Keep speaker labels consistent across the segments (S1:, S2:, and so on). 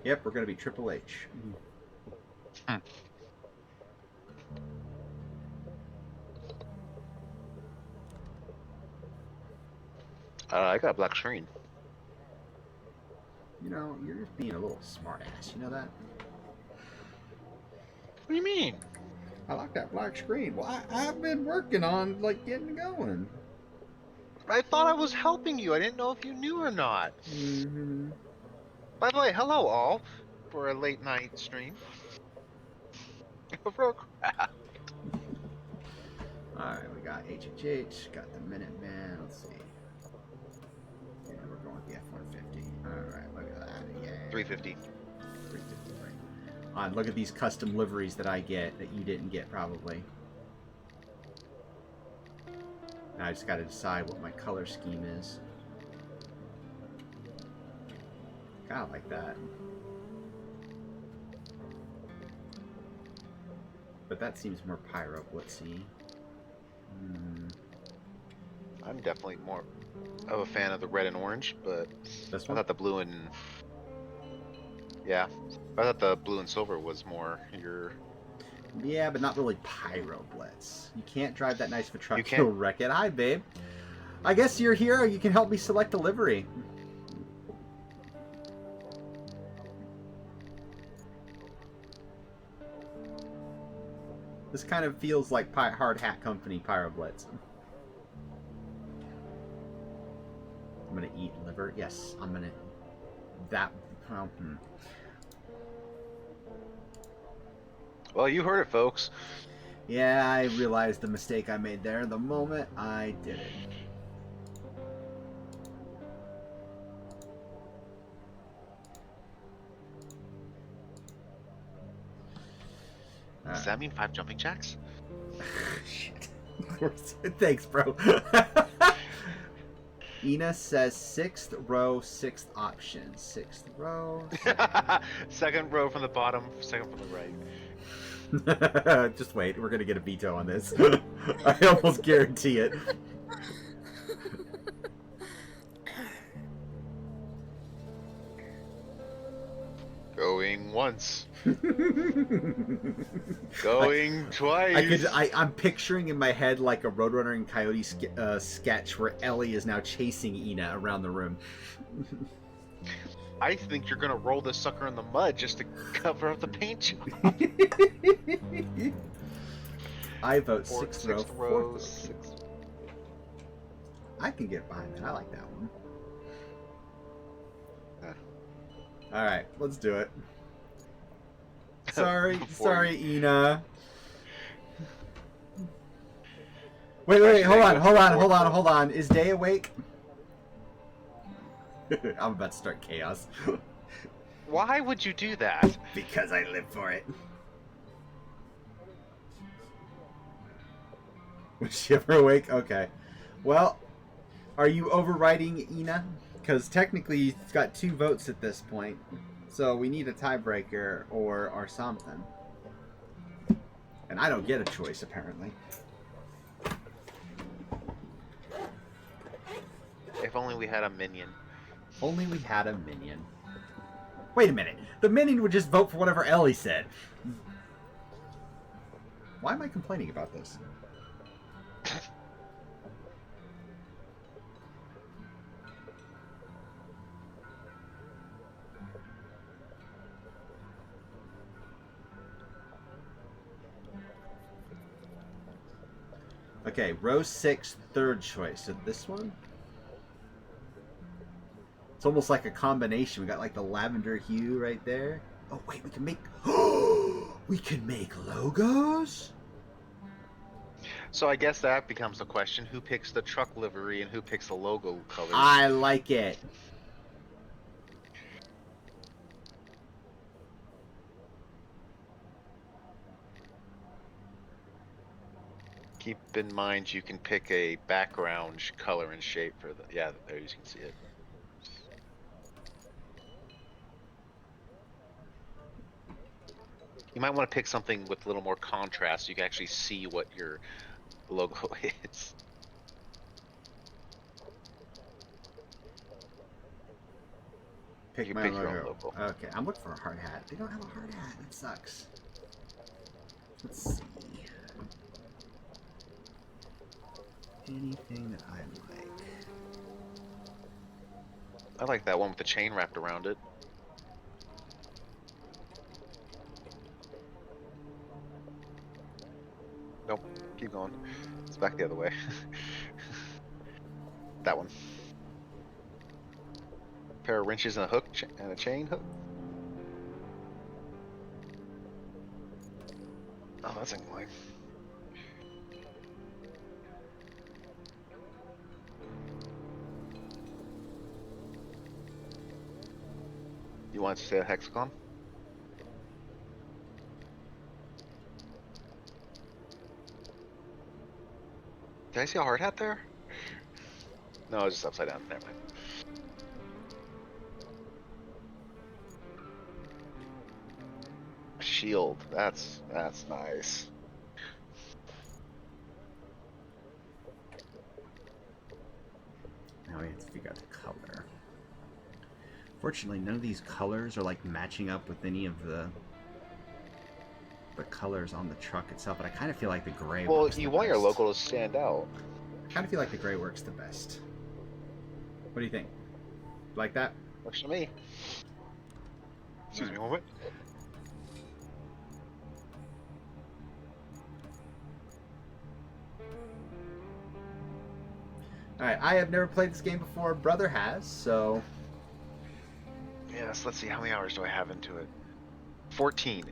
S1: Yep, we're gonna be Triple H.
S2: Hmm. I got a black screen.
S1: You know, you're just being a little smartass. You know that?
S2: What do you mean?
S1: I like that black screen. Well, I've been working on like getting it going.
S2: I thought I was helping you. I didn't know if you knew or not.
S1: Mm-hmm.
S2: By the way, hello all for a late night stream of Roadcraft.
S1: All right, we got HHH, got the Minuteman. Let's see. Yeah, we're going with the F-150. All right, look at that. Yeah.
S2: 350.
S1: 350, right. Look at these custom liveries that I get that you didn't get probably. Now I just got to decide what my color scheme is. Kind of like that. But that seems more pyro blitzy.
S2: I'm definitely more of a fan of the red and orange, but
S1: This
S2: I
S1: one?
S2: thought the blue and yeah, I thought the blue and silver was more your.
S1: Yeah, but not really pyro blitz. You can't drive that nice of a truck.
S2: You can't.
S1: You'll wreck it. Hi, babe. I guess you're here. You can help me select a livery. This kind of feels like Hard Hat Company Pyro Blitz. I'm gonna eat liver. Yes, I'm gonna. That. Well,
S2: Well, you heard it, folks.
S1: Yeah, I realized the mistake I made there the moment I did it.
S2: Does that mean 5 jumping jacks?
S1: Shit. Thanks, bro. Ina says 6th row, 6th option. 6th row.
S2: Second row from the bottom, second from the right.
S1: Just wait, we're gonna get a veto on this. I almost guarantee it.
S2: Going once. Going twice.
S1: I'm picturing in my head like a Roadrunner and Coyote sketch where Ellie is now chasing Ina around the room.
S2: I think you're gonna roll this sucker in the mud just to cover up the paint job.
S1: I vote 6th row, 4th row.
S2: 6th.
S1: I can get behind that. I like that one. All right, let's do it. Sorry, Ina. Wait, hold on. Is Day awake? I'm about to start chaos.
S2: Why would you do that?
S1: Because I live for it. Was she ever awake? Okay. Well, are you overriding Ina? Because technically you've got 2 votes at this point. So we need a tiebreaker or something. And I don't get a choice, apparently.
S2: If only we had a minion.
S1: If only we had a minion. Wait a minute. The minion would just vote for whatever Ellie said. Why am I complaining about this? Okay, row 6, 3rd choice. So this one? It's almost like a combination. We got like the lavender hue right there. Oh wait, we can make. We can make logos.
S2: So I guess that becomes the question: who picks the truck livery and who picks the logo colors?
S1: I like it.
S2: Keep in mind you can pick a background color and shape for the. Yeah, there you can see it. You might want to pick something with a little more contrast so you can actually see what your logo is.
S1: Pick
S2: You
S1: my
S2: pick
S1: own
S2: your own
S1: logo.
S2: logo.
S1: Okay, I'm looking for a hard hat. They don't have a hard hat. That sucks. Let's see. Anything that I like.
S2: I like that one with the chain wrapped around it. Nope. Keep going. It's back the other way. That one. Pair of wrenches and a hook and a chain hook. Oh, that's annoying. You want to say a hexagon? Did I see a hard hat there? No, it was just upside down. Never mind. Shield. That's nice.
S1: Now we have to figure out the color. Fortunately, none of these colors are like matching up with any of the colors on the truck itself, but I kind of feel like the gray
S2: Well,
S1: works
S2: you
S1: the
S2: want your
S1: best.
S2: logo to stand out.
S1: I kind of feel like the gray works the best. What do you think? Like that?
S2: Works for me. Excuse me a moment.
S1: Alright, I have never played this game before. Brother has, so...
S2: Yes, let's see. How many hours do I have into it? 14.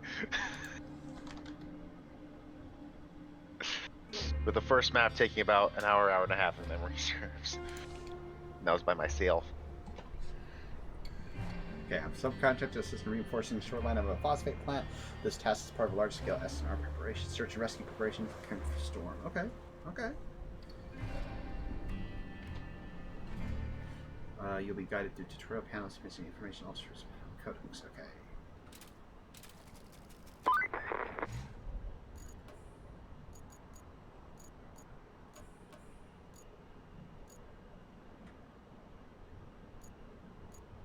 S2: With the first map taking about an hour, hour and a half of memory serves. And that was by myself.
S1: Okay, I'm subcontractor assistant reinforcing the shoreline of a phosphate plant. This task is part of a large-scale S&R preparation, search and rescue preparation for storm. Okay, okay. You'll be guided through tutorial panels, missing information, officers, code hooks. Okay.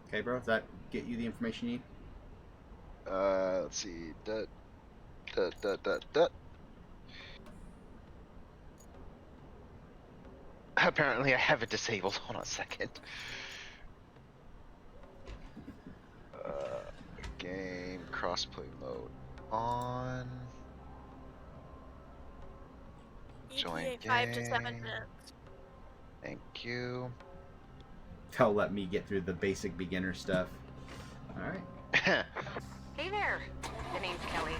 S1: Okay, bro. Does that get you the information you need?
S2: Let's see. Apparently, I have it disabled. Hold on a second. Game crossplay mode on. Join
S3: ETA
S2: game.
S3: 5 to 7 minutes.
S2: Thank you.
S1: They'll let me get through the basic beginner stuff. Alright.
S4: Hey there, the name's Kelly,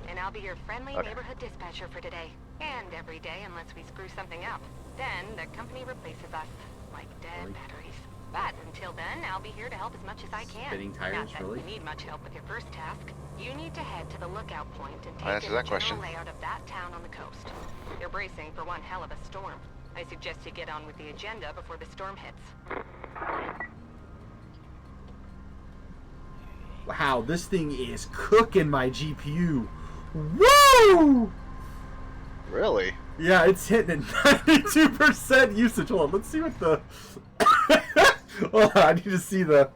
S4: and I'll be your friendly
S2: Okay.
S4: neighborhood dispatcher for today. And every day unless we screw something up. Then the company replaces us, like dead
S1: Really?
S4: batteries. But until then, I'll be here to help as much as I can.
S1: Spinning tires,
S4: Not that
S1: really?
S4: you need much help with your first task. You need to head to the lookout point and
S2: I'll
S4: take
S2: answer
S4: in the
S2: that
S4: general
S2: question.
S4: layout of that town on the coast. They're bracing for one hell of a storm. I suggest you get on with the agenda before the storm hits.
S1: Wow, this thing is cooking my GPU. Woo!
S2: Really?
S1: Yeah, it's hitting at 92% usage. Hold on, let's see what the... Hold on, I need to see the...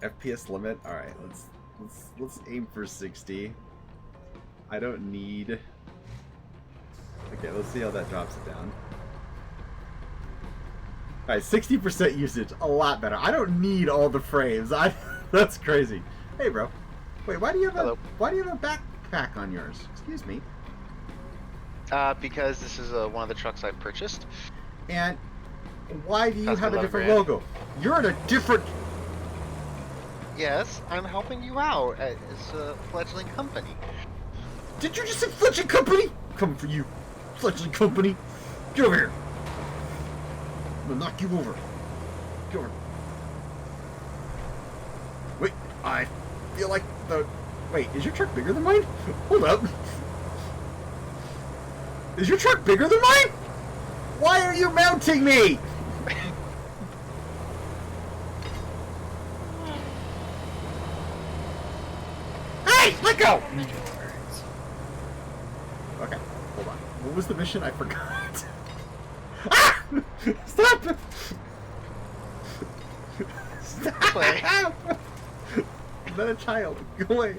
S1: FPS limit. All right, let's aim for 60. I don't need. Okay, let's see how that drops it down. All right, 60% usage, a lot better. I don't need all the frames. That's crazy. Hey, bro. Wait, why do you have
S2: Hello.
S1: why do you have a backpack on yours? Excuse me.
S2: Because this is one of the trucks I purchased.
S1: And why do you
S2: Cost me
S1: have a
S2: 11
S1: different
S2: grand.
S1: logo? You're in a different.
S2: Yes, I'm helping you out as a fledgling company.
S1: Did you just say fledgling company? Coming for you, fledgling company. Get over here. I'm gonna knock you over. Get over. Wait, I feel like the. Wait, is your truck bigger than mine? Hold up. Is your truck bigger than mine? Why are you mounting me? Hey, let go! What was the mission? I forgot. Ah! Stop! Stop! I'm not a child. Go away.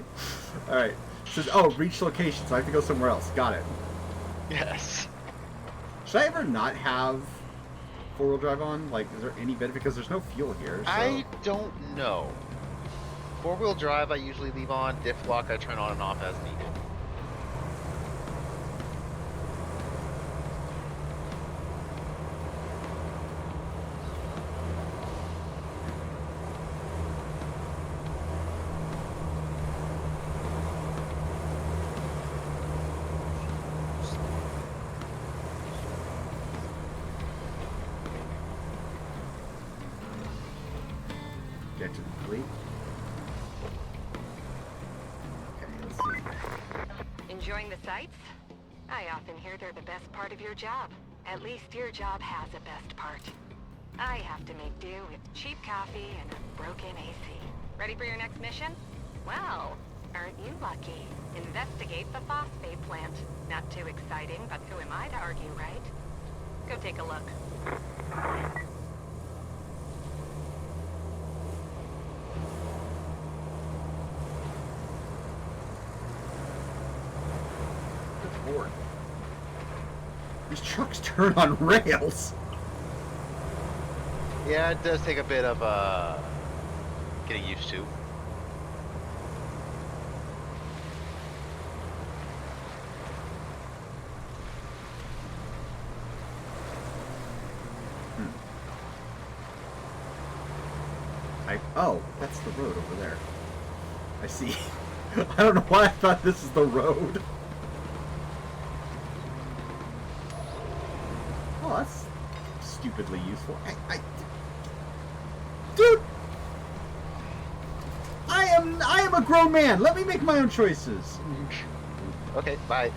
S1: Alright. It says, oh, reach location, so I have to go somewhere else. Got it.
S2: Yes.
S1: Should I ever not have four-wheel drive on? Like, is there any benefit? Because there's no fuel here, so...
S2: I don't know. 4-wheel drive I usually leave on. Diff lock I turn on and off as needed.
S1: Get to the fleet. Okay, let's see.
S4: Enjoying the sights? I often hear they're the best part of your job. At least your job has a best part. I have to make do with cheap coffee and a broken AC. Ready for your next mission? Well, aren't you lucky? Investigate the phosphate plant. Not too exciting, but who am I to argue, right? Go take a look.
S1: Good lord. These trucks turn on rails.
S2: Yeah, it does take a bit of getting used to.
S1: Oh, that's the road over there. I see. I don't know why I thought this is the road. Oh, that's stupidly useful. Dude! I am a grown man. Let me make my own choices.
S2: Okay, bye.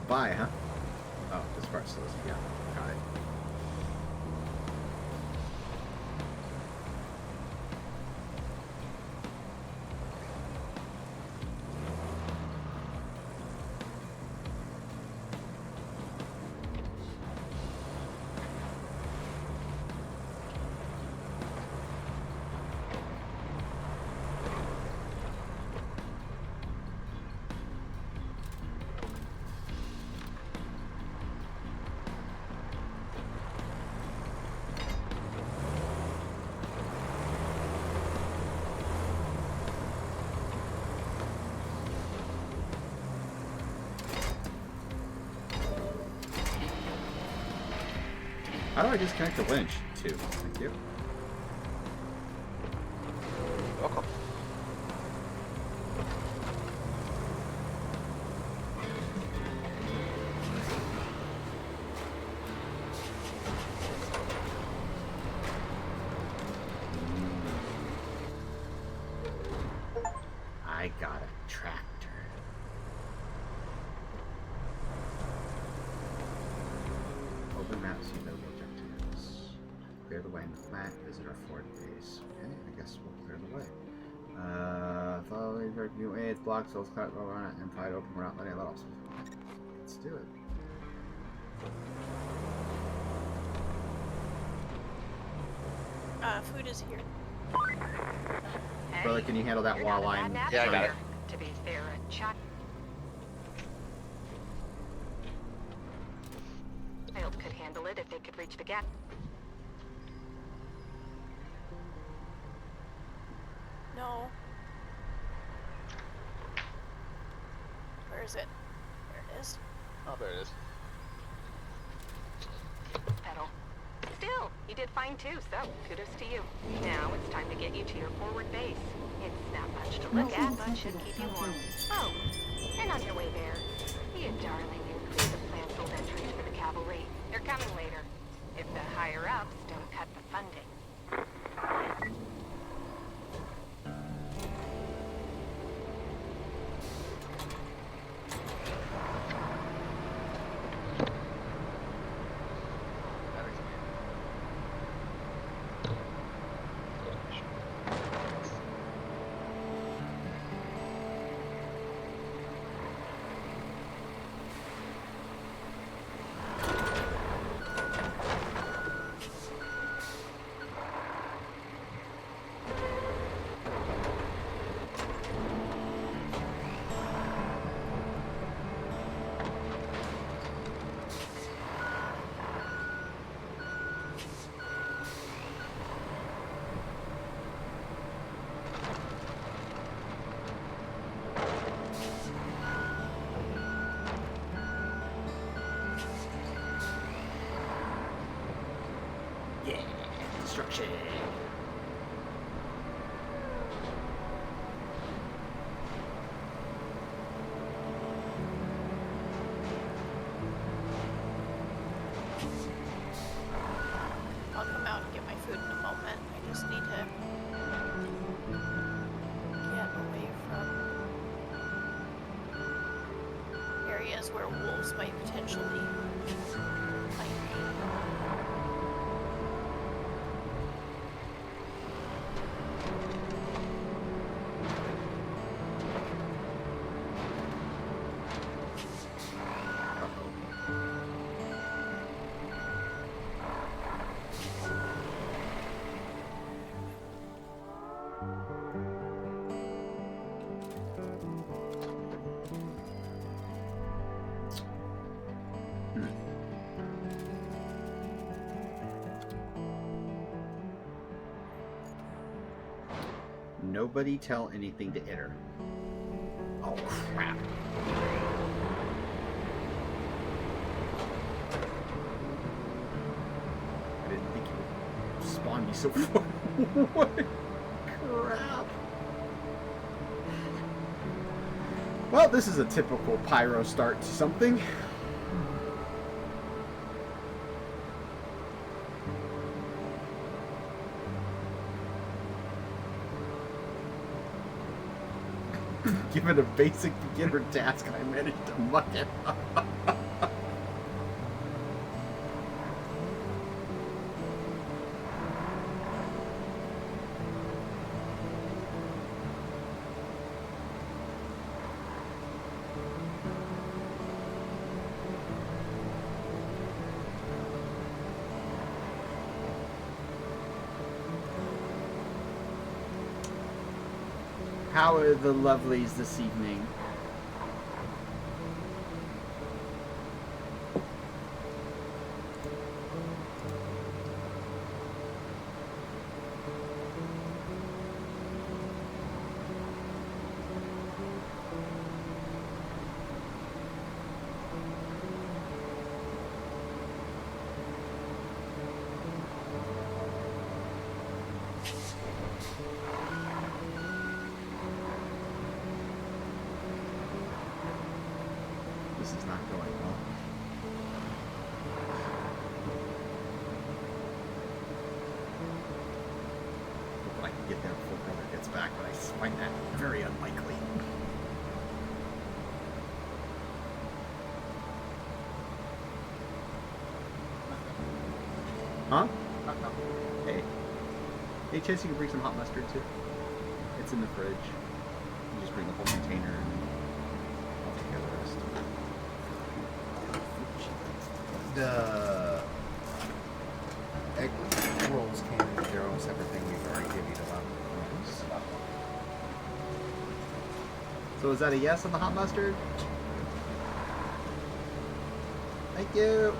S1: Bye, huh? Oh, this part's supposed to be, yeah. Got it. How do I disconnect the winch, too? Thank you.
S2: Welcome.
S1: I got a tractor. Open map, see no objectives. Clear the way in the plant, visit our forward base. Okay, I guess we'll clear the way. Follow the new aids, block, souls, cut, roll on it, and fight open, we're not letting it let off. Let's do it.
S3: Food is here.
S4: Hey,
S1: Brother, can you handle that
S4: you're
S1: while
S4: not a
S1: I'm...
S4: bad
S2: Yeah, I got
S4: navigator.
S2: it.
S4: To be fair, a child could handle it if they could reach the gap.
S3: No. Where is it? There it is.
S2: Oh, there it is.
S4: Pedal. Still, you did fine too, so kudos to you. Now it's time to get you to your forward base. It's not much to look at, but should keep you warm. Oh, and on your way there, you darling, you clear the plant's old entries for the cavalry. They're coming later. If the higher-ups don't cut the funding.
S1: Archie.
S3: I'll come out and get my food in a moment. I just need to get away from areas where wolves might potentially find me.
S1: Nobody tell anything to Itter. Oh, crap. I didn't think you would spawn me so far. What? Crap. Well, this is a typical pyro start to something. Given a basic beginner task, I managed to muck it up. How are the lovelies this evening? This is not going well. Hope I can get there before brother gets back, but I find that very unlikely. Huh? Hey. Hey, chance you can bring some hot mustard too? It's in the fridge. You just bring the whole container and I'll take care of the rest.
S5: The egg rolls came in their own separate thing. We've already divvied them up.
S1: So is that a yes on the hot mustard? Thank you.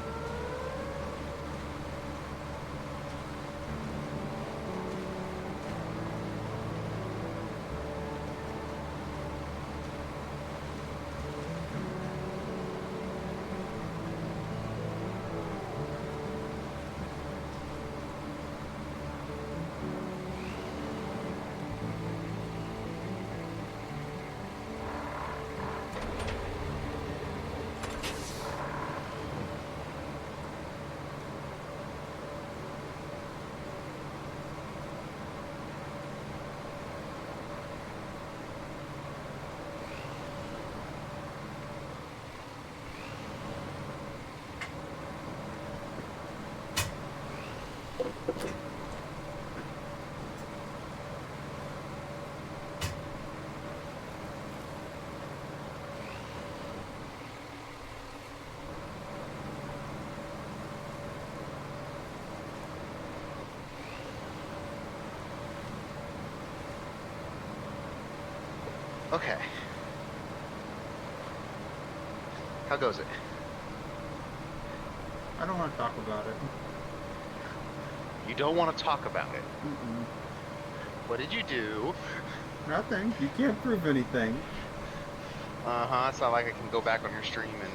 S2: Okay. How goes it?
S1: I don't want to talk about it.
S2: You don't want to talk about it.
S1: Mm-mm.
S2: What did you do?
S1: Nothing. You can't prove anything.
S2: Uh-huh. It's not like I can go back on your stream and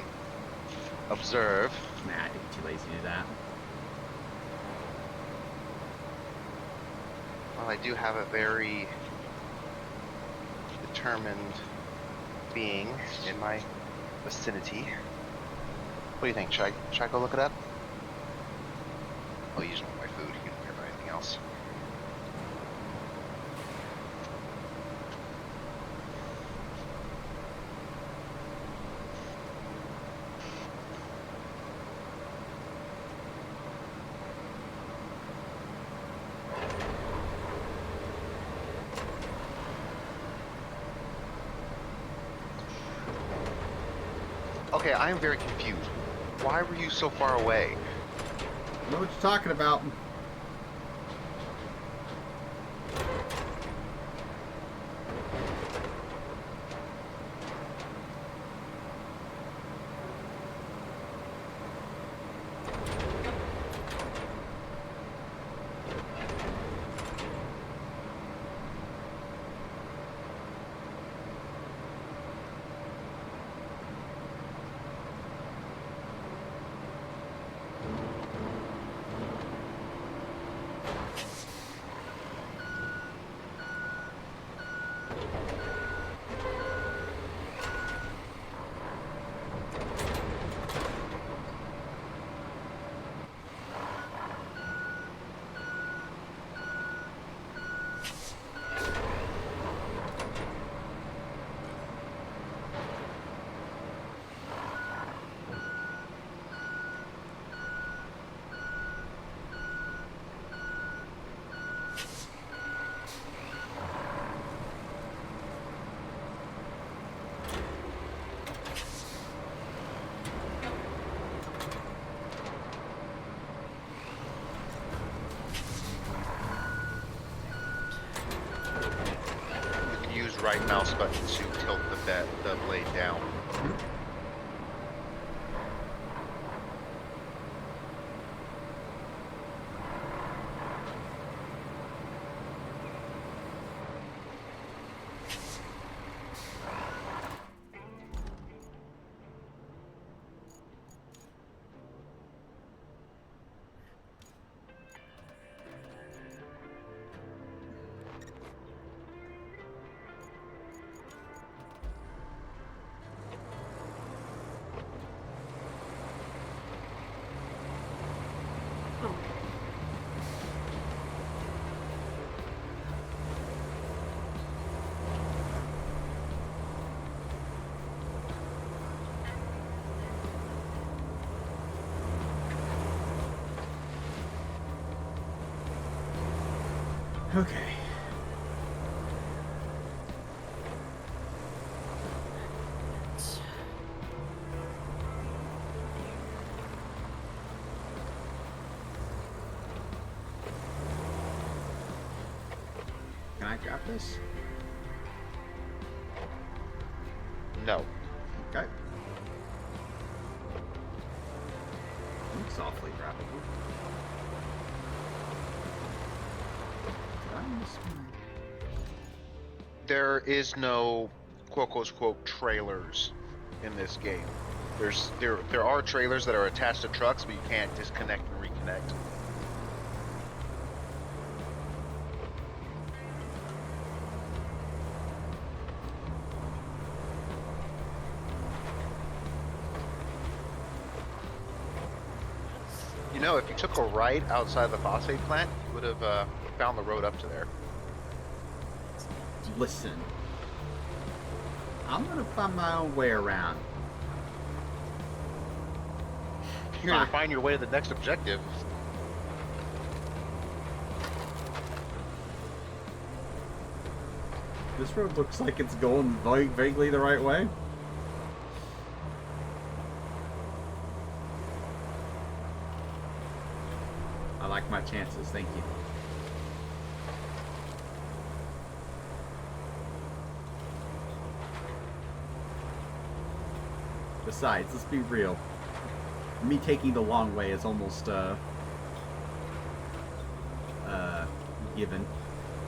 S2: observe.
S1: Nah, I think you're too lazy to do that.
S2: Well, I do have a very determined being in my vicinity. What do you think? Should I go look it up? Oh, you just want my food. You don't care about anything else. Okay, I am very confused. Why were you so far away?
S1: I know what you're talking about.
S2: Right mouse button to tilt the blade down.
S1: Okay. Can I grab this?
S2: No.
S1: Okay. Looks awfully grabbable. Did I miss one?
S2: There is no quote unquote trailers in this game. There are trailers that are attached to trucks, but you can't disconnect and reconnect. You know, if you took a right outside the phosphate plant, you would have found the road up to there.
S1: Listen. I'm gonna find my own way around.
S2: You're gonna
S1: Fine.
S2: find your way to the next objective.
S1: This road looks like it's going vaguely the right way. I like my chances, thank you. Besides, let's be real. Me taking the long way is almost given.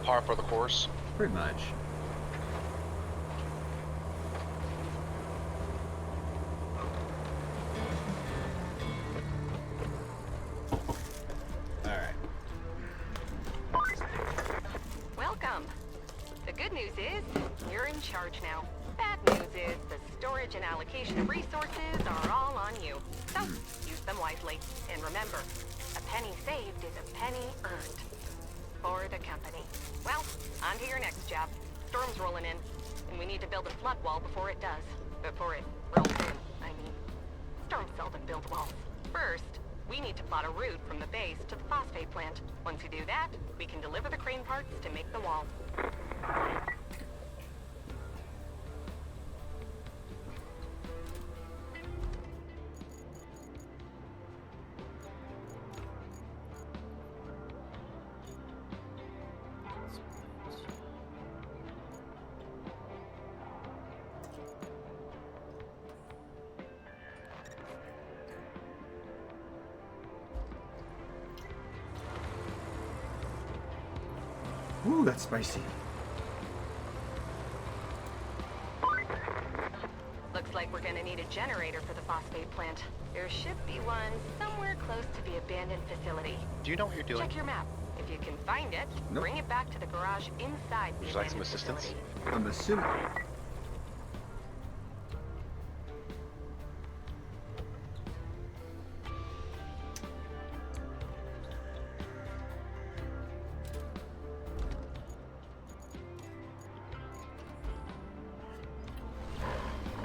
S2: Par for the course.
S1: Pretty much. Alright.
S4: charge now. Bad news is the storage and allocation of resources are all on you. So, use them wisely. And remember, a penny saved is a penny earned. For the company. Well, on to your next job. Storm's rolling in, and we need to build a flood wall before it does. Before it rolls in, I mean. Storms seldom build walls. First, we need to plot a route from the base to the phosphate plant. Once we do that, we can deliver the crane parts to make the wall.
S1: Ooh, that's spicy.
S4: Looks like we're gonna need a generator for the phosphate plant. There should be one somewhere close to the abandoned facility.
S2: Do you know what you're doing?
S4: Check your map. If you can find it,
S1: Nope.
S4: bring it back to the garage inside the
S2: Would you like some
S4: abandoned
S2: assistance?
S4: facility.
S1: I'm assuming.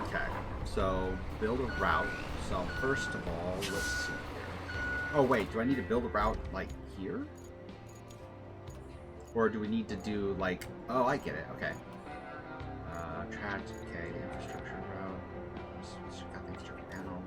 S1: Okay, so build a route. So first of all, let's see here. Oh wait, do I need to build a route like here? Or do we need to do like, oh, I get it, okay. Okay, infrastructure route. Got the infrastructure panel.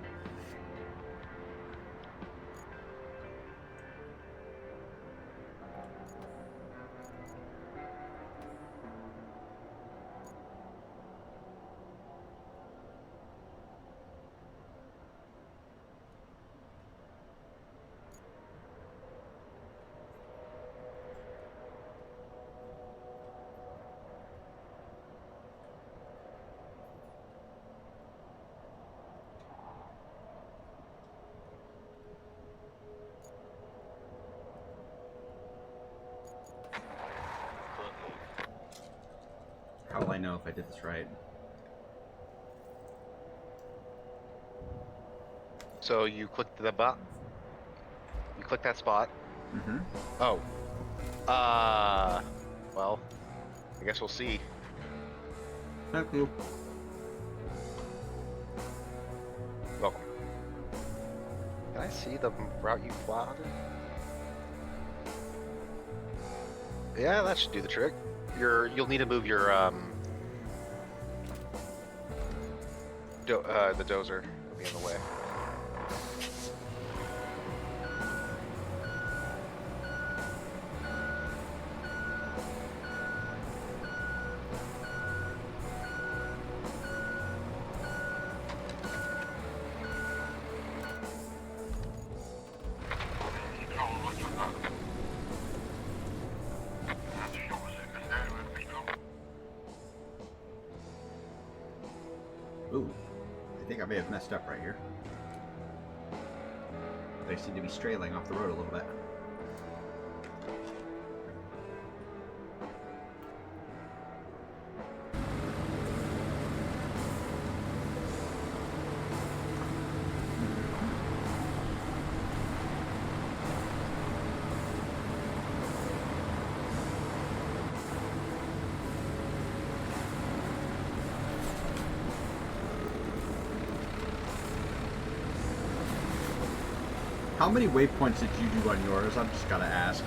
S1: How will I know if I did this right?
S2: So you click the bot. You click that spot.
S1: Mm-hmm.
S2: Oh. Well, I guess we'll see.
S1: Oh, cool.
S2: Welcome. Can I see the route you plotted? Yeah, that should do the trick. You'll need to move your the dozer will be in the way.
S1: Ooh, I think I may have messed up right here. They seem to be strailing off the road a little bit. How many waypoints did you do on yours? I've just gotta ask.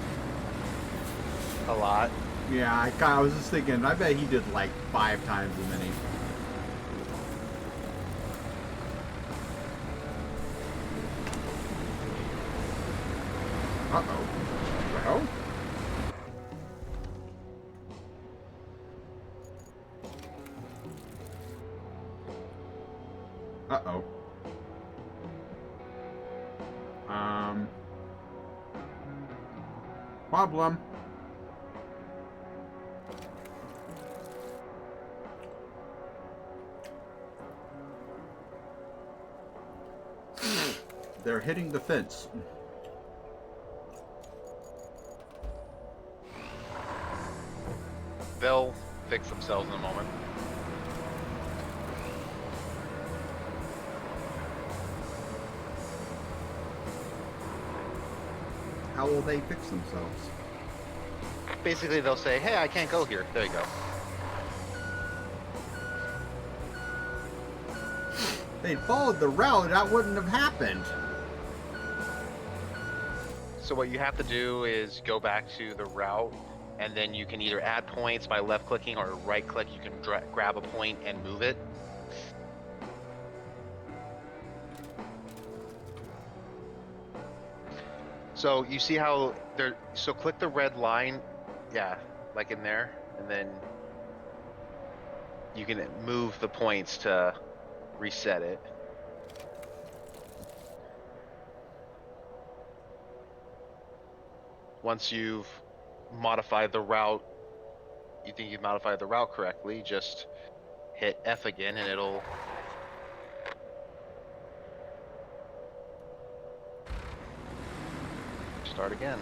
S2: A lot.
S1: Yeah, I was just thinking, I bet he did like 5 times as many. Uh-oh. Well? Uh-oh. Problem. They're hitting the fence.
S2: They'll fix themselves in a moment.
S1: how will they fix themselves?
S2: Basically, they'll say, "Hey, I can't go here." There you go.
S1: If they'd followed the route, that wouldn't have happened.
S2: So what you have to do is go back to the route, and then you can either add points by left-clicking or right-click. You can grab a point and move it. So you see how there? So click the red line, yeah, like in there, and then you can move the points to reset it. Once you've modified the route, you think you've modified the route correctly, just hit F again and it'll start again.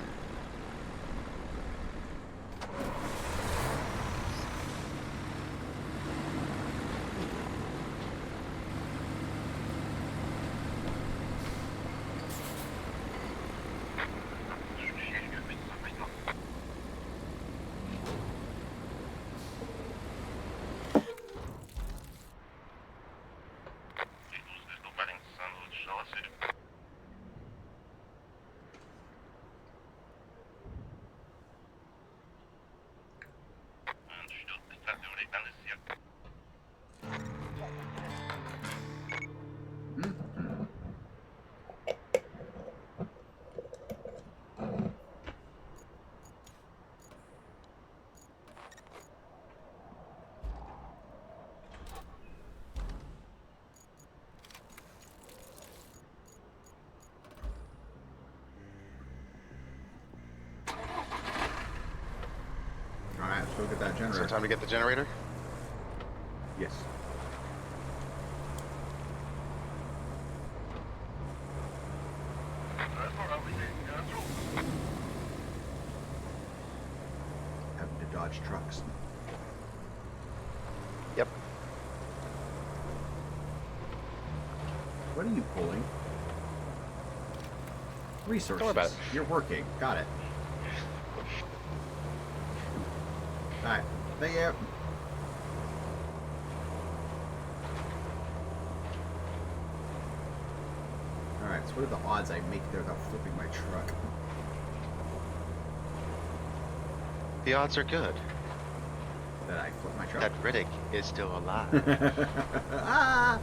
S1: Alright, let's go get that generator.
S2: So time to get the generator?
S1: Yes. Having to dodge trucks.
S2: Yep.
S1: What are you pulling? Resources.
S2: Don't worry about it.
S1: You're working. Got it. Alright. Thank you. Alright, so what are the odds I make there without flipping my truck?
S2: The odds are good
S1: That I flip my truck?
S2: that Riddick is still alive.
S1: Ah!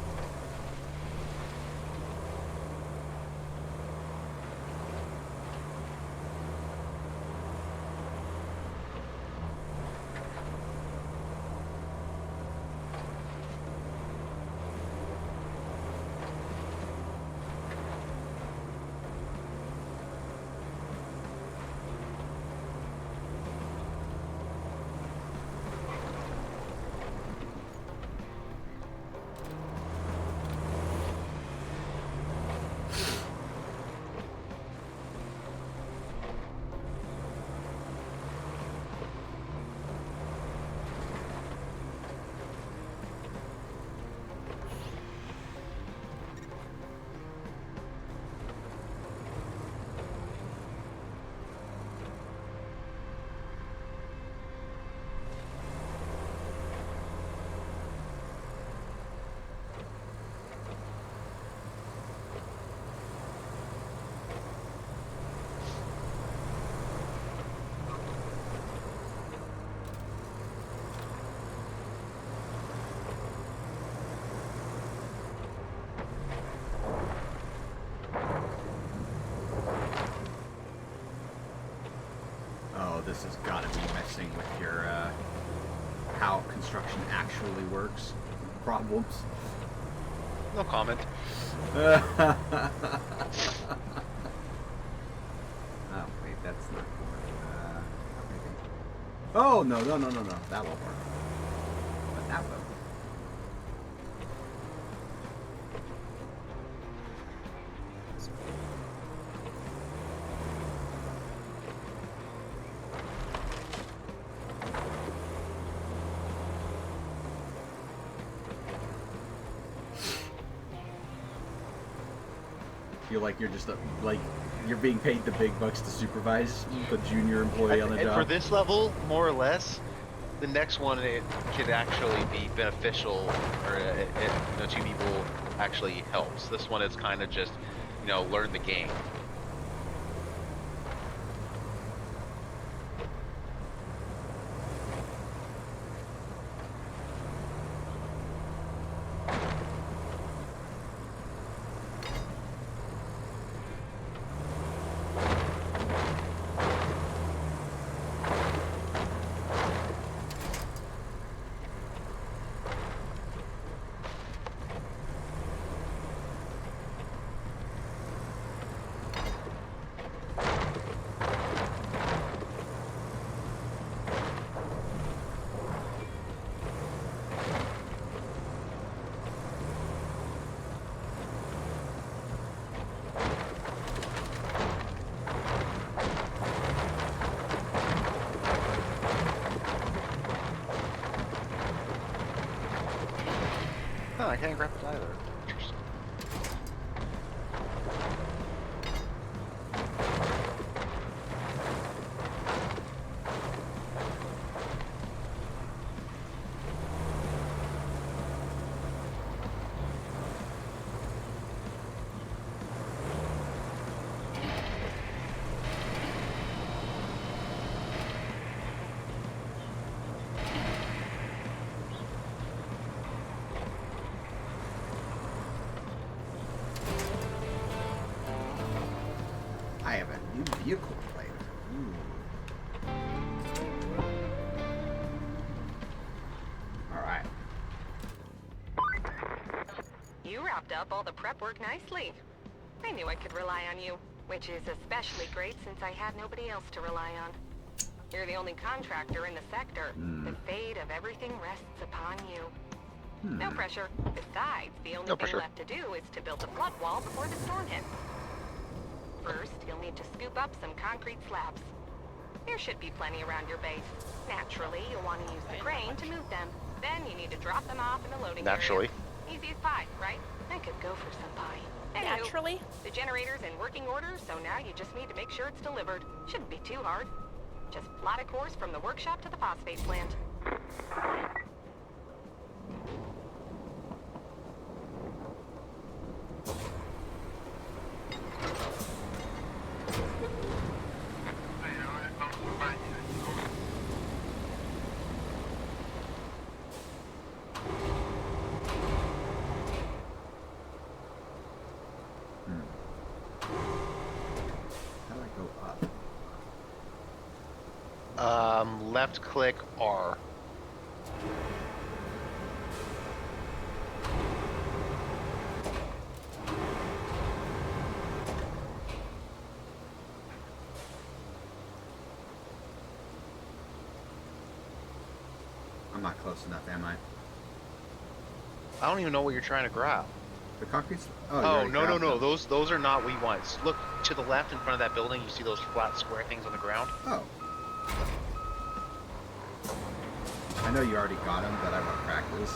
S1: This has got to be messing with your how construction actually works problems.
S2: No comment.
S1: Oh wait, that's not going. Maybe. Oh no! That won't work. But that will. Feel like you're just like you're being paid the big bucks to supervise the junior employee on the
S2: And
S1: job.
S2: for this level, more or less, the next one it could actually be beneficial, or two people actually helps. This one is kind of just, learn the game. Oh, I can't grab it either. Interesting.
S1: I have a new vehicle player. Alright.
S4: You wrapped up all the prep work nicely. I knew I could rely on you, which is especially great since I had nobody else to rely on. You're the only contractor in the sector. The fate of everything rests upon you. No pressure. Besides, the only thing left to do is to build a flood wall before the storm hits. First, you'll need to scoop up some concrete slabs. There should be plenty around your base. Naturally, you'll want to use the crane to move them. Then you need to drop them off in the loading
S2: Naturally.
S4: area. Easy as pie, right? I could go for some pie. Anywho,
S3: Naturally?
S4: the generator's in working order, so now you just need to make sure it's delivered. Shouldn't be too hard. Just plot a course from the workshop to the phosphate plant.
S1: How do I go up?
S2: Left click R.
S1: I'm not close enough, am I?
S2: I don't even know what you're trying to grab.
S1: The concrete?
S2: Oh, no. Those are not what you want. Look to the left in front of that building. You see those flat square things on the ground?
S1: Oh. I know you already got them, but I want to practice.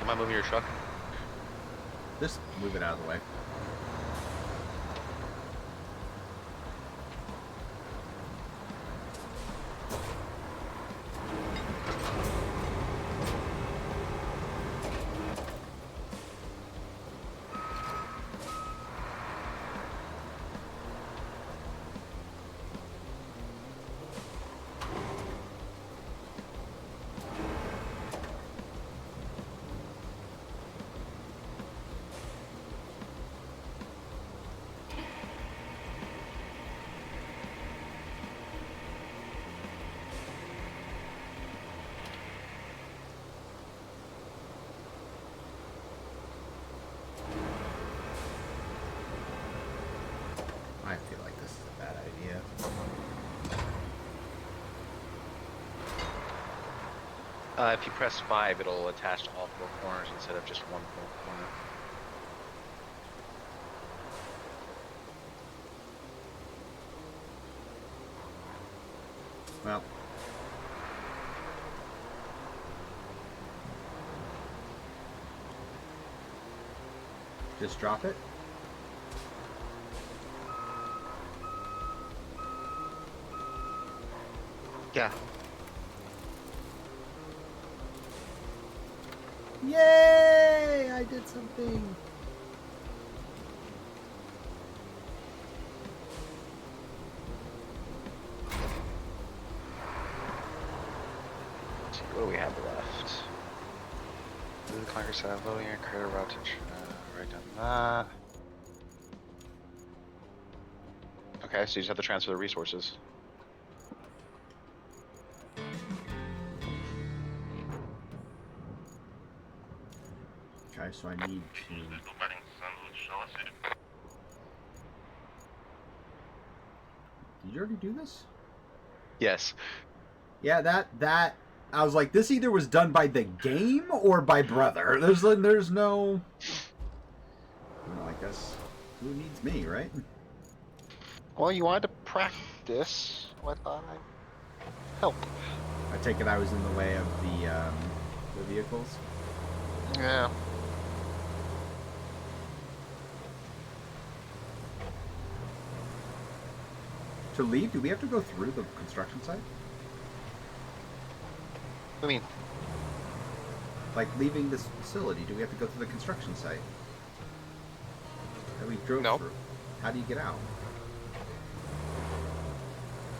S2: Am I moving your truck?
S1: Just move it out of the way. I feel like this is a bad idea.
S2: If you press 5, it'll attach to all 4 corners instead of just one corner.
S1: Well. Just drop it?
S2: Yeah.
S1: Yay! I did something.
S2: Let's see, what do we have left? Do the clinger side loading and crater route to right down that. Okay, so you just have to transfer the resources.
S1: Okay, so I need to. Did you already do this?
S2: Yes.
S1: Yeah, that. I was like, this either was done by the game or by Brother. There's no. I guess who needs me, right?
S2: Well, you wanted to practice. So I thought I'd help.
S1: I take it I was in the way of the vehicles.
S2: Yeah.
S1: To leave, do we have to go through the construction site?
S2: I mean,
S1: Like leaving this facility, do we have to go through the construction site that we drove
S2: No.
S1: through? How do you get out?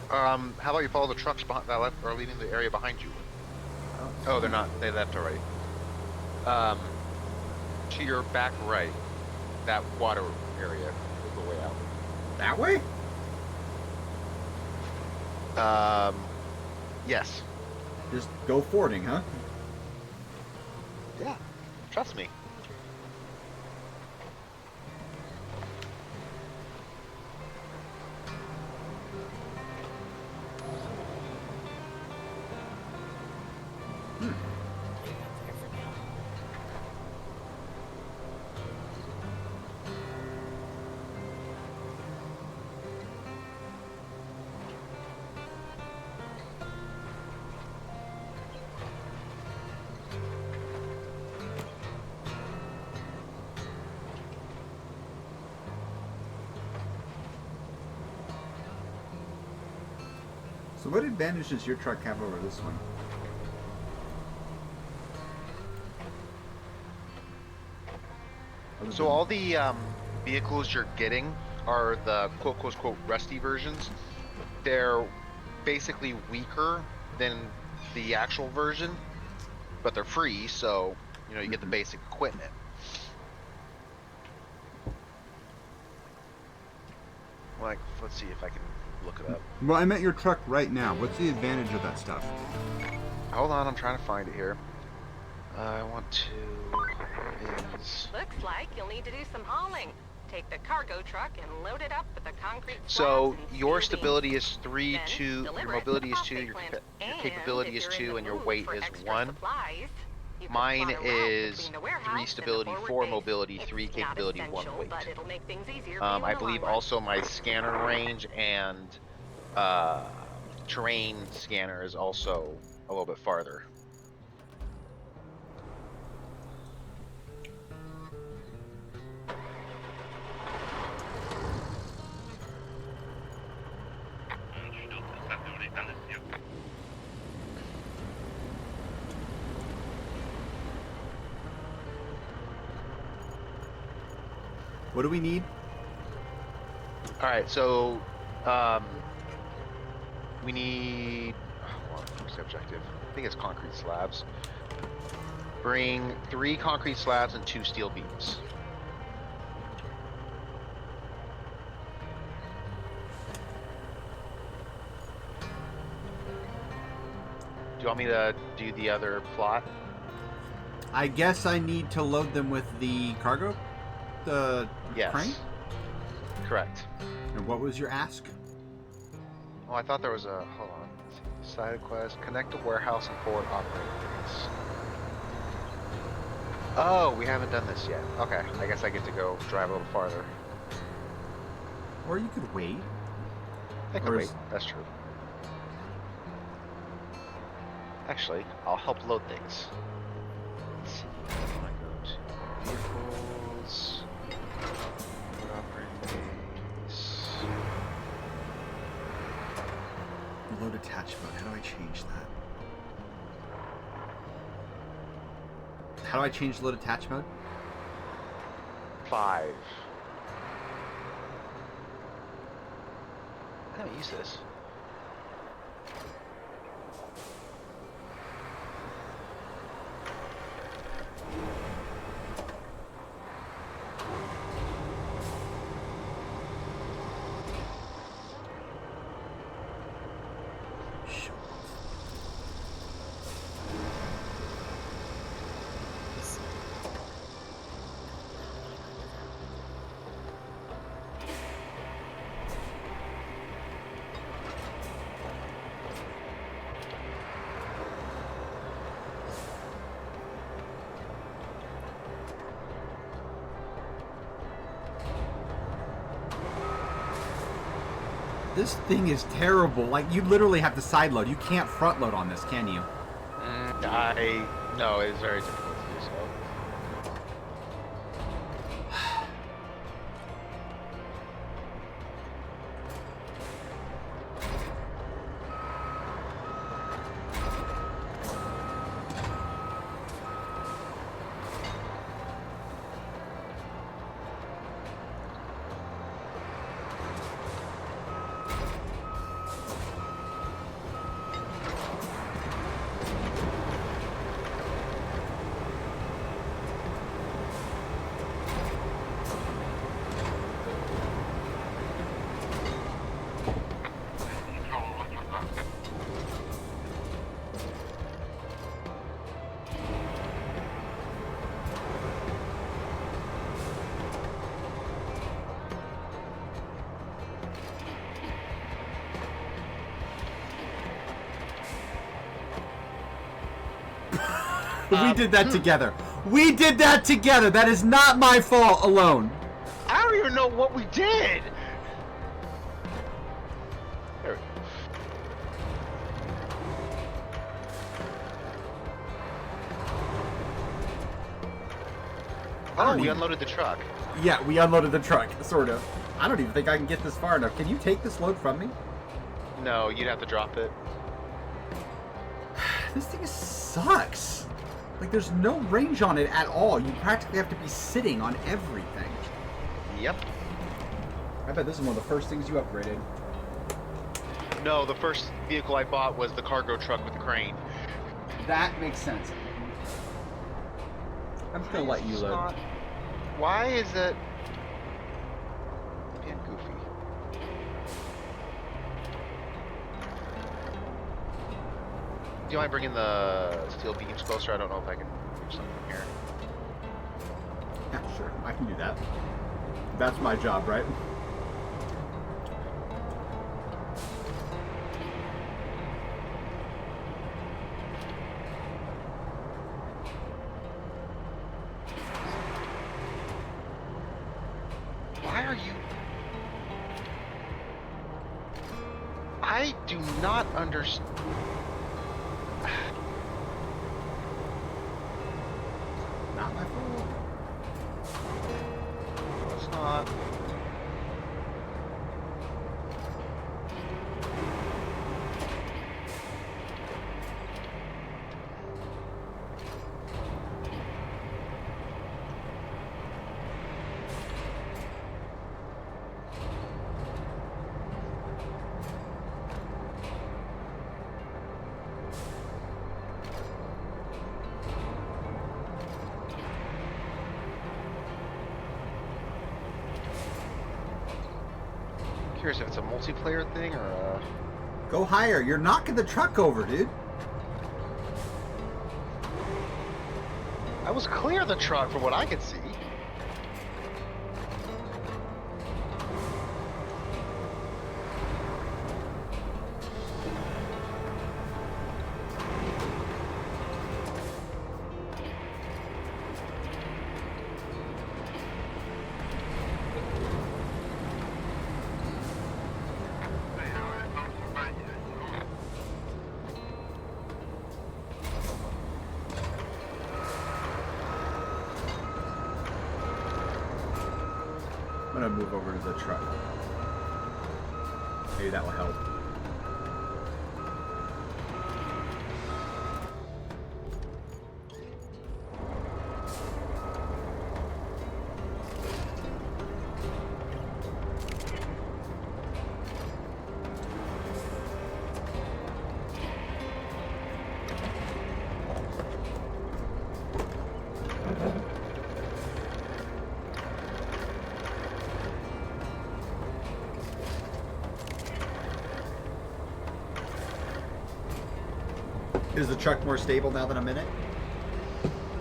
S2: how about you follow the trucks behind that left, are leaving the area behind you? Oh, they're not. They left already. To your back right, that water area is the way
S1: That way?
S2: out. Yes.
S1: Just go fording, huh?
S2: Yeah. Trust me.
S3: There for now.
S1: So what advantage does your truck have over this one? Other
S2: So
S1: than-
S2: all the vehicles you're getting are the quote rusty versions. They're basically weaker than the actual version, but they're free, so you get the basic equipment. Like, let's see if I can look it up.
S5: Well, I meant your truck right now. What's the advantage of that stuff?
S2: Hold on, I'm trying to find it here. I want to. Where is?
S4: Looks like you'll need to do some hauling. Take the cargo truck and load it up with the concrete
S2: So
S4: slabs and
S2: your
S4: steel
S2: stability
S4: beams.
S2: is 3,
S4: Then
S2: 2, your
S4: deliver it to
S2: mobility
S4: the
S2: is
S4: phosphate
S2: 2, your
S4: plant.
S2: capability
S4: And
S2: is
S4: if you're in
S2: 2,
S4: the
S2: and your
S4: mood
S2: weight
S4: for
S2: is
S4: extra
S2: 1.
S4: supplies, you can
S2: Mine
S4: plot a route
S2: is
S4: between the warehouse
S2: 3
S4: and the
S2: stability,
S4: forward
S2: 4
S4: base.
S2: mobility,
S4: It's
S2: 3
S4: not
S2: capability, 1
S4: essential,
S2: weight.
S4: but it'll make things easier for you in
S2: I
S4: the
S2: believe
S4: long run.
S2: also my scanner range and terrain scanner is also a little bit farther.
S1: What do we need?
S2: All right, so we need. Hold on, what's the objective? I think it's concrete slabs. Bring 3 concrete slabs and 2 steel beams. Do you want me to do the other plot?
S1: I guess I need to load them with the cargo? The
S2: Yes.
S1: crane?
S2: Correct.
S1: And what was your ask?
S2: Oh, I thought there was a. Hold on. Let's see. Side quest. Connect the warehouse and forward operating base. Oh, we haven't done this yet. Okay, I guess I get to go drive a little farther.
S1: Or you could wait.
S2: I can
S1: Or
S2: wait.
S1: is-
S2: That's true. Actually, I'll help load things. Let's see. I go to vehicles. Forward operating base.
S1: Load attachment. How do I change that? How do I change load attach mode?
S2: 5. I haven't used this.
S1: This thing is terrible. Like, you literally have to side load. You can't front load on this, can you?
S2: No, it's very difficult to do so.
S1: We did that together. We did that together. That is not my fault alone.
S2: I don't even know what we did. There we go. Oh, we unloaded the truck.
S1: Yeah, we unloaded the truck, sort of. I don't even think I can get this far enough. Can you take this load from me?
S2: No, you'd have to drop it.
S1: This thing sucks. Like, there's no range on it at all. You practically have to be sitting on everything.
S2: Yep.
S1: I bet this is one of the first things you upgraded.
S2: No, the first vehicle I bought was the cargo truck with the crane.
S1: That makes sense. I'm just gonna let you load.
S2: Why is it being goofy? Do you mind bringing the steel beams closer? I don't know if I can do something here.
S1: Yeah, sure. I can do that. That's my job, right?
S2: Why are you... I do not understand.
S1: Not my fault.
S2: It's not. Curious if it's a multiplayer thing or a...
S1: Go higher. You're knocking the truck over, dude.
S2: I was clear of the truck from what I could see.
S1: I'm gonna move over to the truck. Maybe that will help. Is the truck more stable now that I'm in it?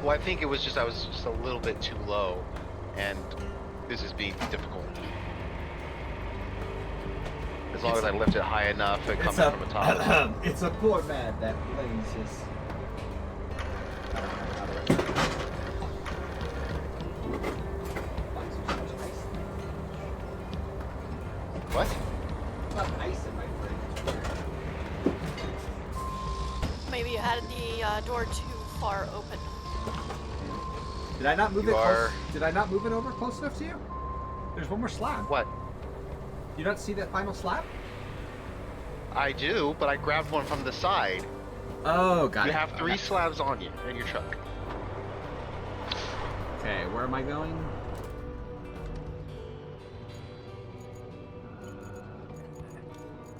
S2: Well, I think it was just I was just a little bit too low, and this is being difficult. As long as I lift it high enough, it comes from the top.
S1: It's a poor man that blames his.
S2: What?
S1: Ice in my fridge.
S3: Maybe you had the door too far open.
S1: Did I not move
S2: You
S1: it?
S2: are-
S1: Did I not move it over close enough to you? There's one more slab.
S2: What?
S1: You don't see that final slab?
S2: I do, but I grabbed one from the side.
S1: Oh, got
S2: You
S1: it.
S2: have 3 slabs on you in your truck.
S1: Okay, where am I going?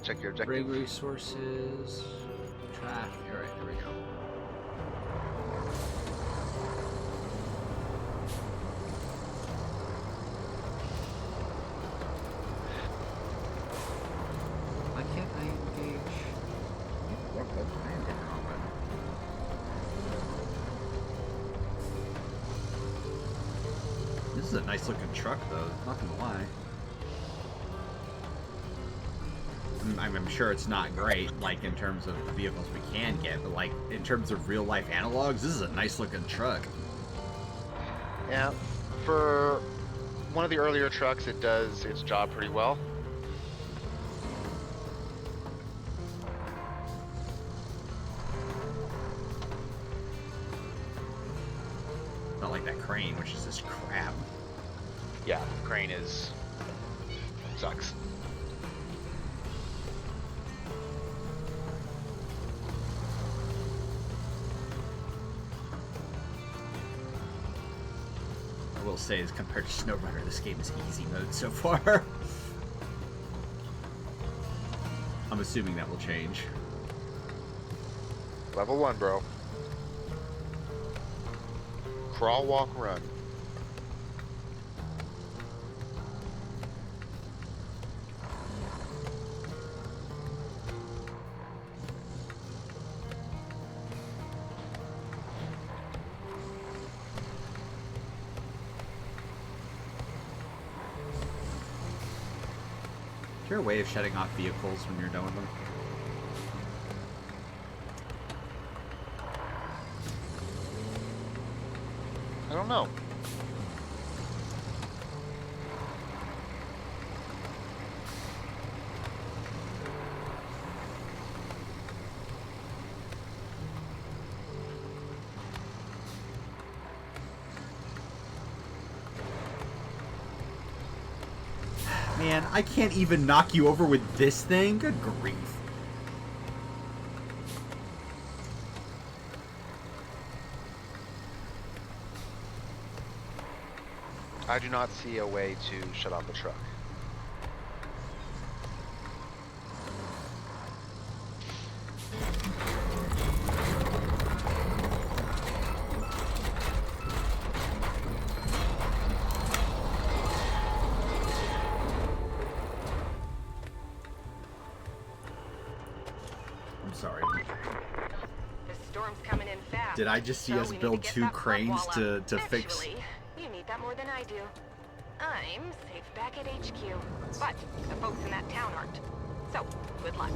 S2: Check your objective.
S1: Bring resources. Traffic. All right, there we go. Why can't I engage? What the plan did wrong with it? This is a nice looking truck, though. Not gonna lie. I'm sure it's not great, like in terms of the vehicles we can get, but like in terms of real life analogs, this is a nice looking truck.
S2: Yeah, for one of the earlier trucks, it does its job pretty well.
S1: Not like that crane, which is this crap.
S2: Yeah, crane is sucks.
S1: I will say, as compared to SnowRunner, this game is easy mode so far. I'm assuming that will change.
S2: Level 1, bro. Crawl, walk, run.
S1: Is there a way of shutting off vehicles when you're done with them?
S2: I don't know.
S1: Man, I can't even knock you over with this thing? Good grief.
S2: I do not see a way to shut off the truck.
S1: I'm sorry.
S4: The storm's coming in fast.
S1: Did I just see
S4: so
S1: us
S4: we need
S1: build
S4: get
S1: 2
S4: that
S1: cranes
S4: wall
S1: to
S4: up.
S1: fix?
S4: Actually, you need that more than I do. I'm safe back at HQ, but the folks in that town aren't. So, good luck.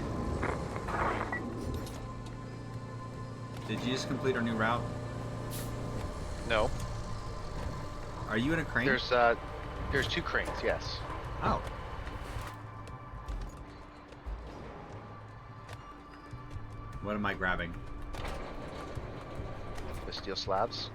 S1: Did you just complete our new route?
S2: No.
S1: Are you in a crane?
S2: There's 2 cranes, yes.
S1: Oh. What am I grabbing?
S2: The steel slabs.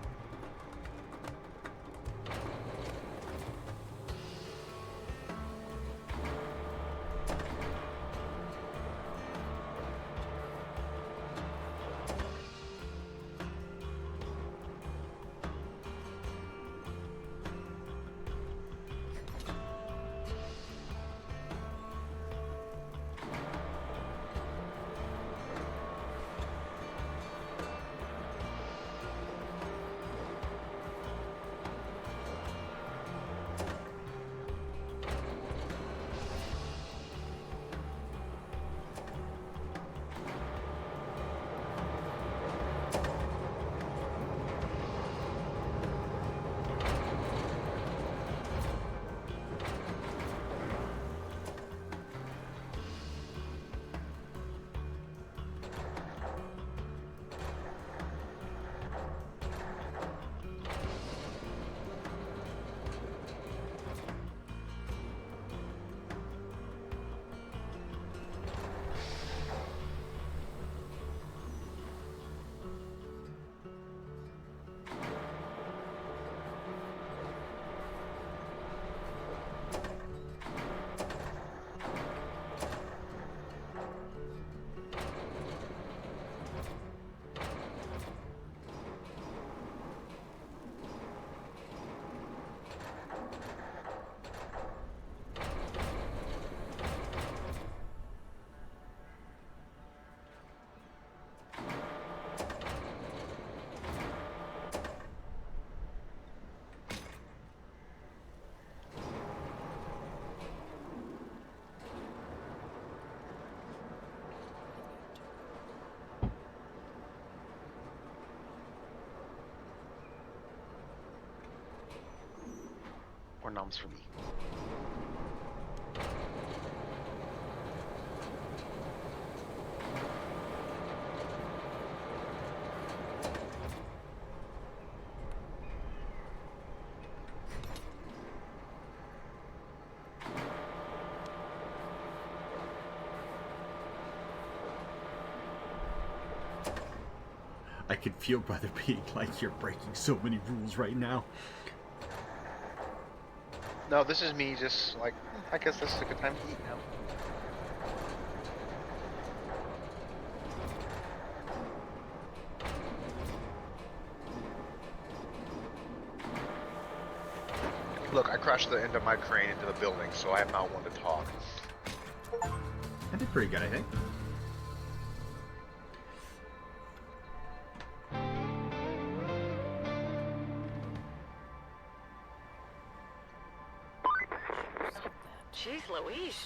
S2: Or noms for me.
S1: I could feel Brother being like, you're breaking so many rules right now.
S2: No, this is me just like, I guess this is a good time to eat now. Look, I crashed the end of my crane into the building, so I am not one to talk.
S1: I did pretty good, I think.
S4: Jeez Louise,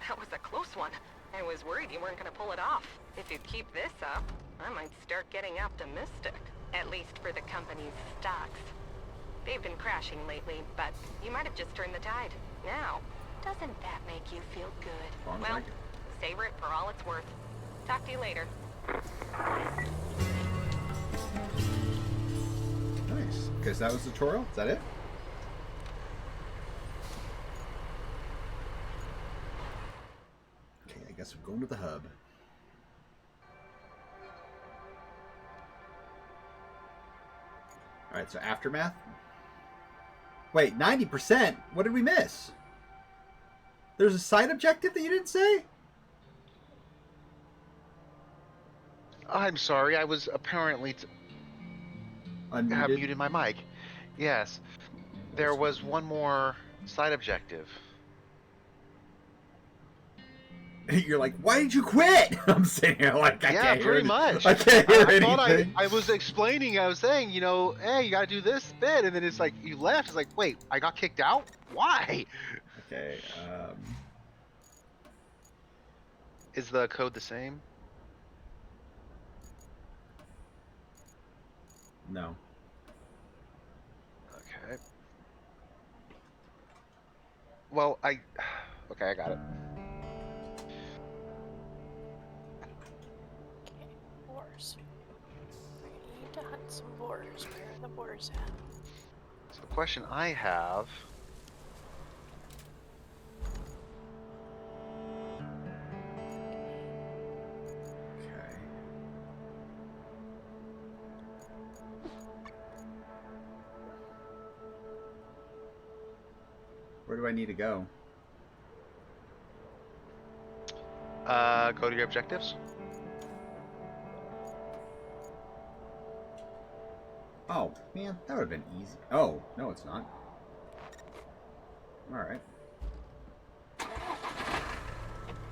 S4: that was a close one. I was worried you weren't gonna pull it off. If you keep this up, I might start getting optimistic. At least for the company's stocks. They've been crashing lately, but you might have just turned the tide. Now, doesn't that make you feel good? Well, savor it for all it's worth. Talk to you later.
S1: Nice. Because that was the tutorial? Is that it? Okay, I guess we're going to the hub. Alright, so Aftermath. Wait, 90%? What did we miss? There's a side objective that you didn't say?
S2: I'm sorry, I was apparently have
S1: Unmuted?
S2: muted my mic. Yes. There was one more side objective.
S1: You're like, why did you quit? I'm sitting here like, I
S2: Yeah,
S1: can't hear
S2: pretty much.
S1: I can't hear
S2: I thought
S1: anything.
S2: I was explaining, I was saying, you know, hey, you gotta do this bit, and then it's like, you left, it's like, wait, I got kicked out? Why?
S1: Okay,
S2: Is the code the same?
S1: no.
S2: Okay. Well, okay, I got it.
S3: Okay, boars. I need to hunt some boars. Where are the boars at?
S2: So the question I have...
S1: Okay. Where do I need to go?
S2: Go to your objectives.
S1: Oh, man, that would have been easy. Oh, no, it's not. Alright.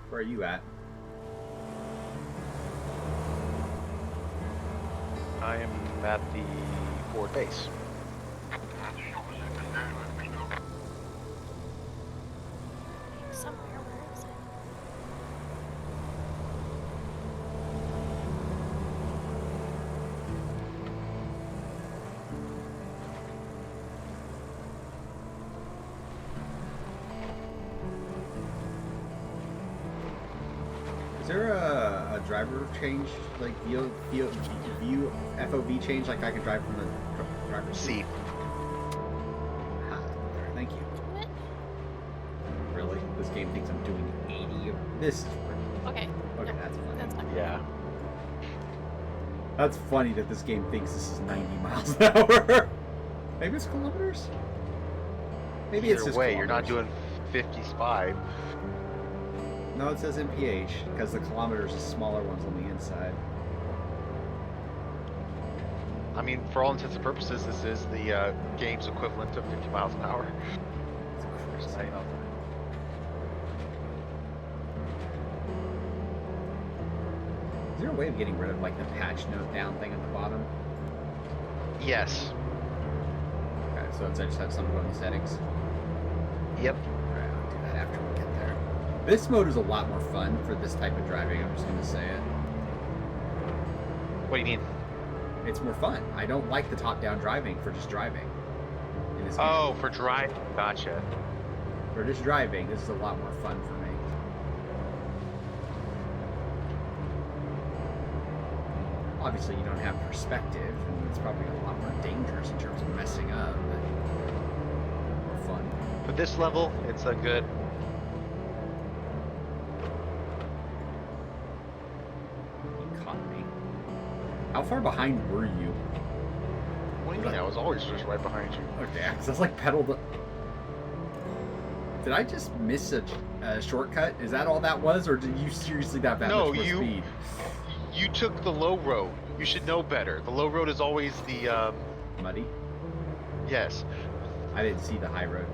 S1: Where are you at?
S2: I am at the forward base.
S3: Somewhere, where is it?
S1: Is there a driver change, like view FOV change, like I can drive from the driver's seat?
S2: C.
S1: Ah, there, thank you.
S3: Do it?
S1: Really? This game thinks I'm doing 80 of this.
S3: Okay.
S1: Okay,
S3: Yep,
S1: that's funny.
S3: that's fine.
S2: Yeah.
S1: That's funny that this game thinks this is 90 miles an hour. Maybe it's kilometers? Maybe it's
S2: Either
S1: just
S2: way, you're not
S1: kilometers.
S2: doing 55.
S1: No, it says MPH, because the kilometers are smaller ones on the inside.
S2: I mean, for all intents and purposes, this is the game's equivalent to 50 miles an hour. Just so you know.
S1: Is there a way of getting rid of, like, the patch note down thing at the bottom?
S2: Yes.
S1: Okay, so I just have something in the settings.
S2: Yep.
S1: Alright, I'll do that after we get there. This mode is a lot more fun for this type of driving, I'm just gonna say it.
S2: What do you mean?
S1: It's more fun. I don't like the top-down driving for just driving in this game.
S2: Oh, for drive. Gotcha.
S1: For just driving, this is a lot more fun for me. Obviously, you don't have perspective, and it's probably a lot more dangerous in terms of messing up, but more fun.
S2: For this level, it's a good.
S1: You caught me. How far behind were you?
S2: What do you mean? I was always just right behind you.
S1: Okay, because that's like pedaled. Did I just miss a shortcut? Is that all that was, or did you seriously have that
S2: No,
S1: much more speed?
S2: You took the low road. You should know better. The low road is always the
S1: Muddy?
S2: yes.
S1: I didn't see the high road.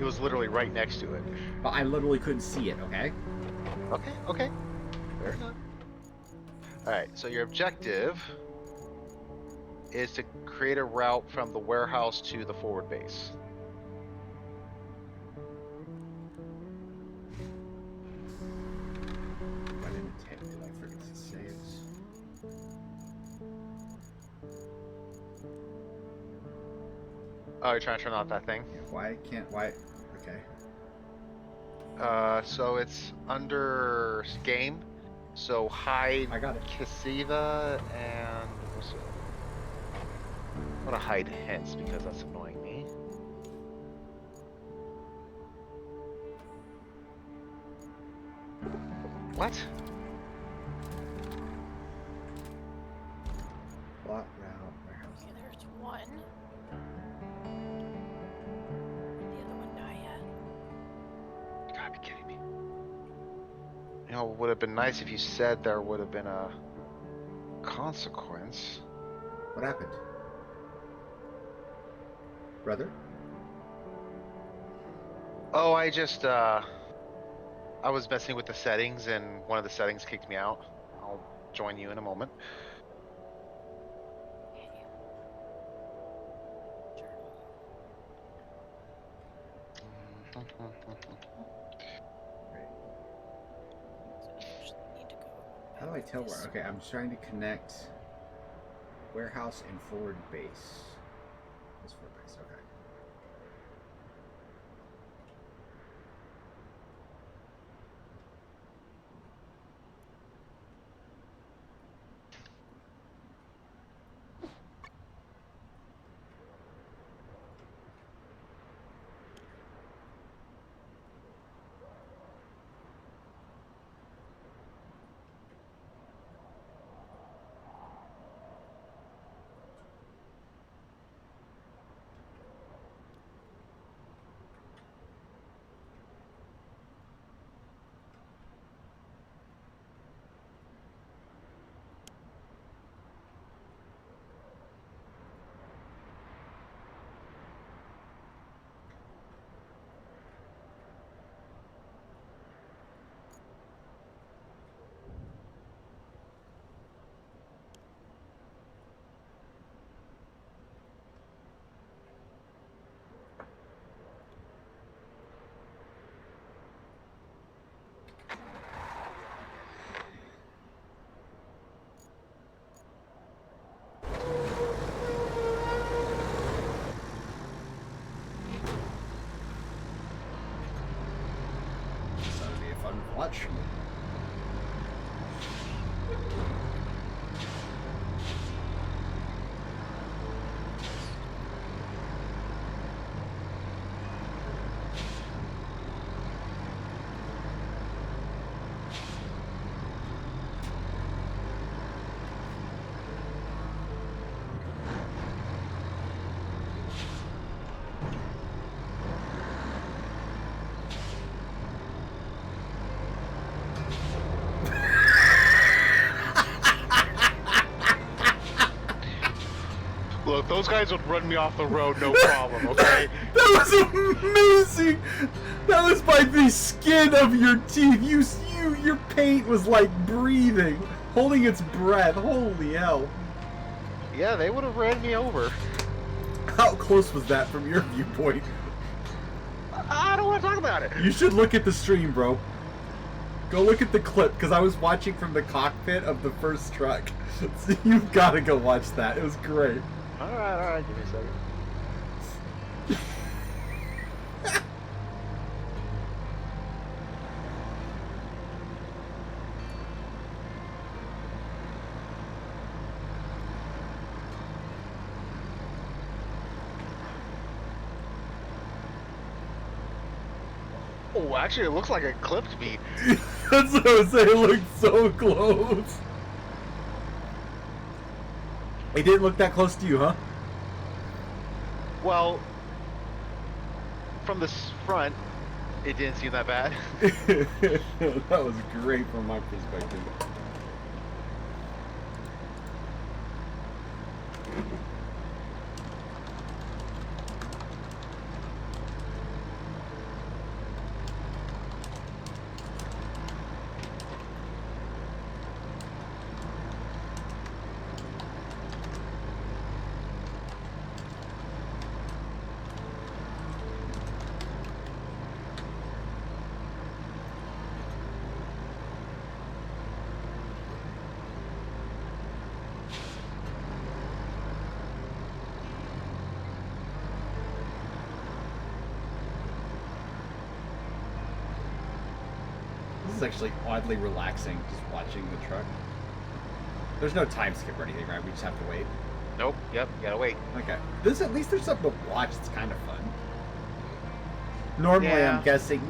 S2: It was literally right next to it.
S1: But I literally couldn't see it, okay?
S2: Okay, okay. Fair enough. Alright, so your objective is to create a route from the warehouse to the forward base.
S1: I didn't take it. I forget to save.
S2: Oh, you're trying to turn off that thing?
S1: Yeah, why can't, why? Okay.
S2: So it's under game. So hide
S1: I got it.
S2: Kasiva and what's it? I'm gonna hide hints because that's annoying me. What?
S1: Plot route, warehouse.
S3: Okay, there's one. The other one die yet?
S2: You gotta be kidding me. You know, it would have been nice if you said there would have been a consequence.
S1: What happened? Brother?
S2: Oh, I just, I was messing with the settings and one of the settings kicked me out. I'll join you in a moment.
S3: Okay. Journal. So you actually need to go.
S1: How do I tell
S3: this
S1: where? Okay, I'm trying to connect warehouse and forward base. This forward base, okay. This ought to be a fun watch.
S2: Look, those guys would run me off the road, no problem, okay?
S1: That was amazing! That was by the skin of your teeth. Your paint was like breathing, holding its breath. Holy hell.
S2: Yeah, they would have ran me over.
S1: How close was that from your viewpoint?
S2: I don't want to talk about it.
S1: You should look at the stream, bro. Go look at the clip, because I was watching from the cockpit of the first truck. So you've got to go watch that. It was great.
S2: Alright, give me a second. Oh, actually, it looks like it clipped me.
S1: That's what I was saying. It looked so close. It didn't look that close to you, huh?
S2: Well, from this front, it didn't seem that bad.
S1: That was great from my perspective. This is actually oddly relaxing, just watching the truck. There's no time skip or anything, right? We just have to wait.
S2: Nope. Yep. Gotta wait.
S1: Okay. This at least there's something to watch. It's kind of fun. Normally,
S2: Yeah.
S1: I'm guessing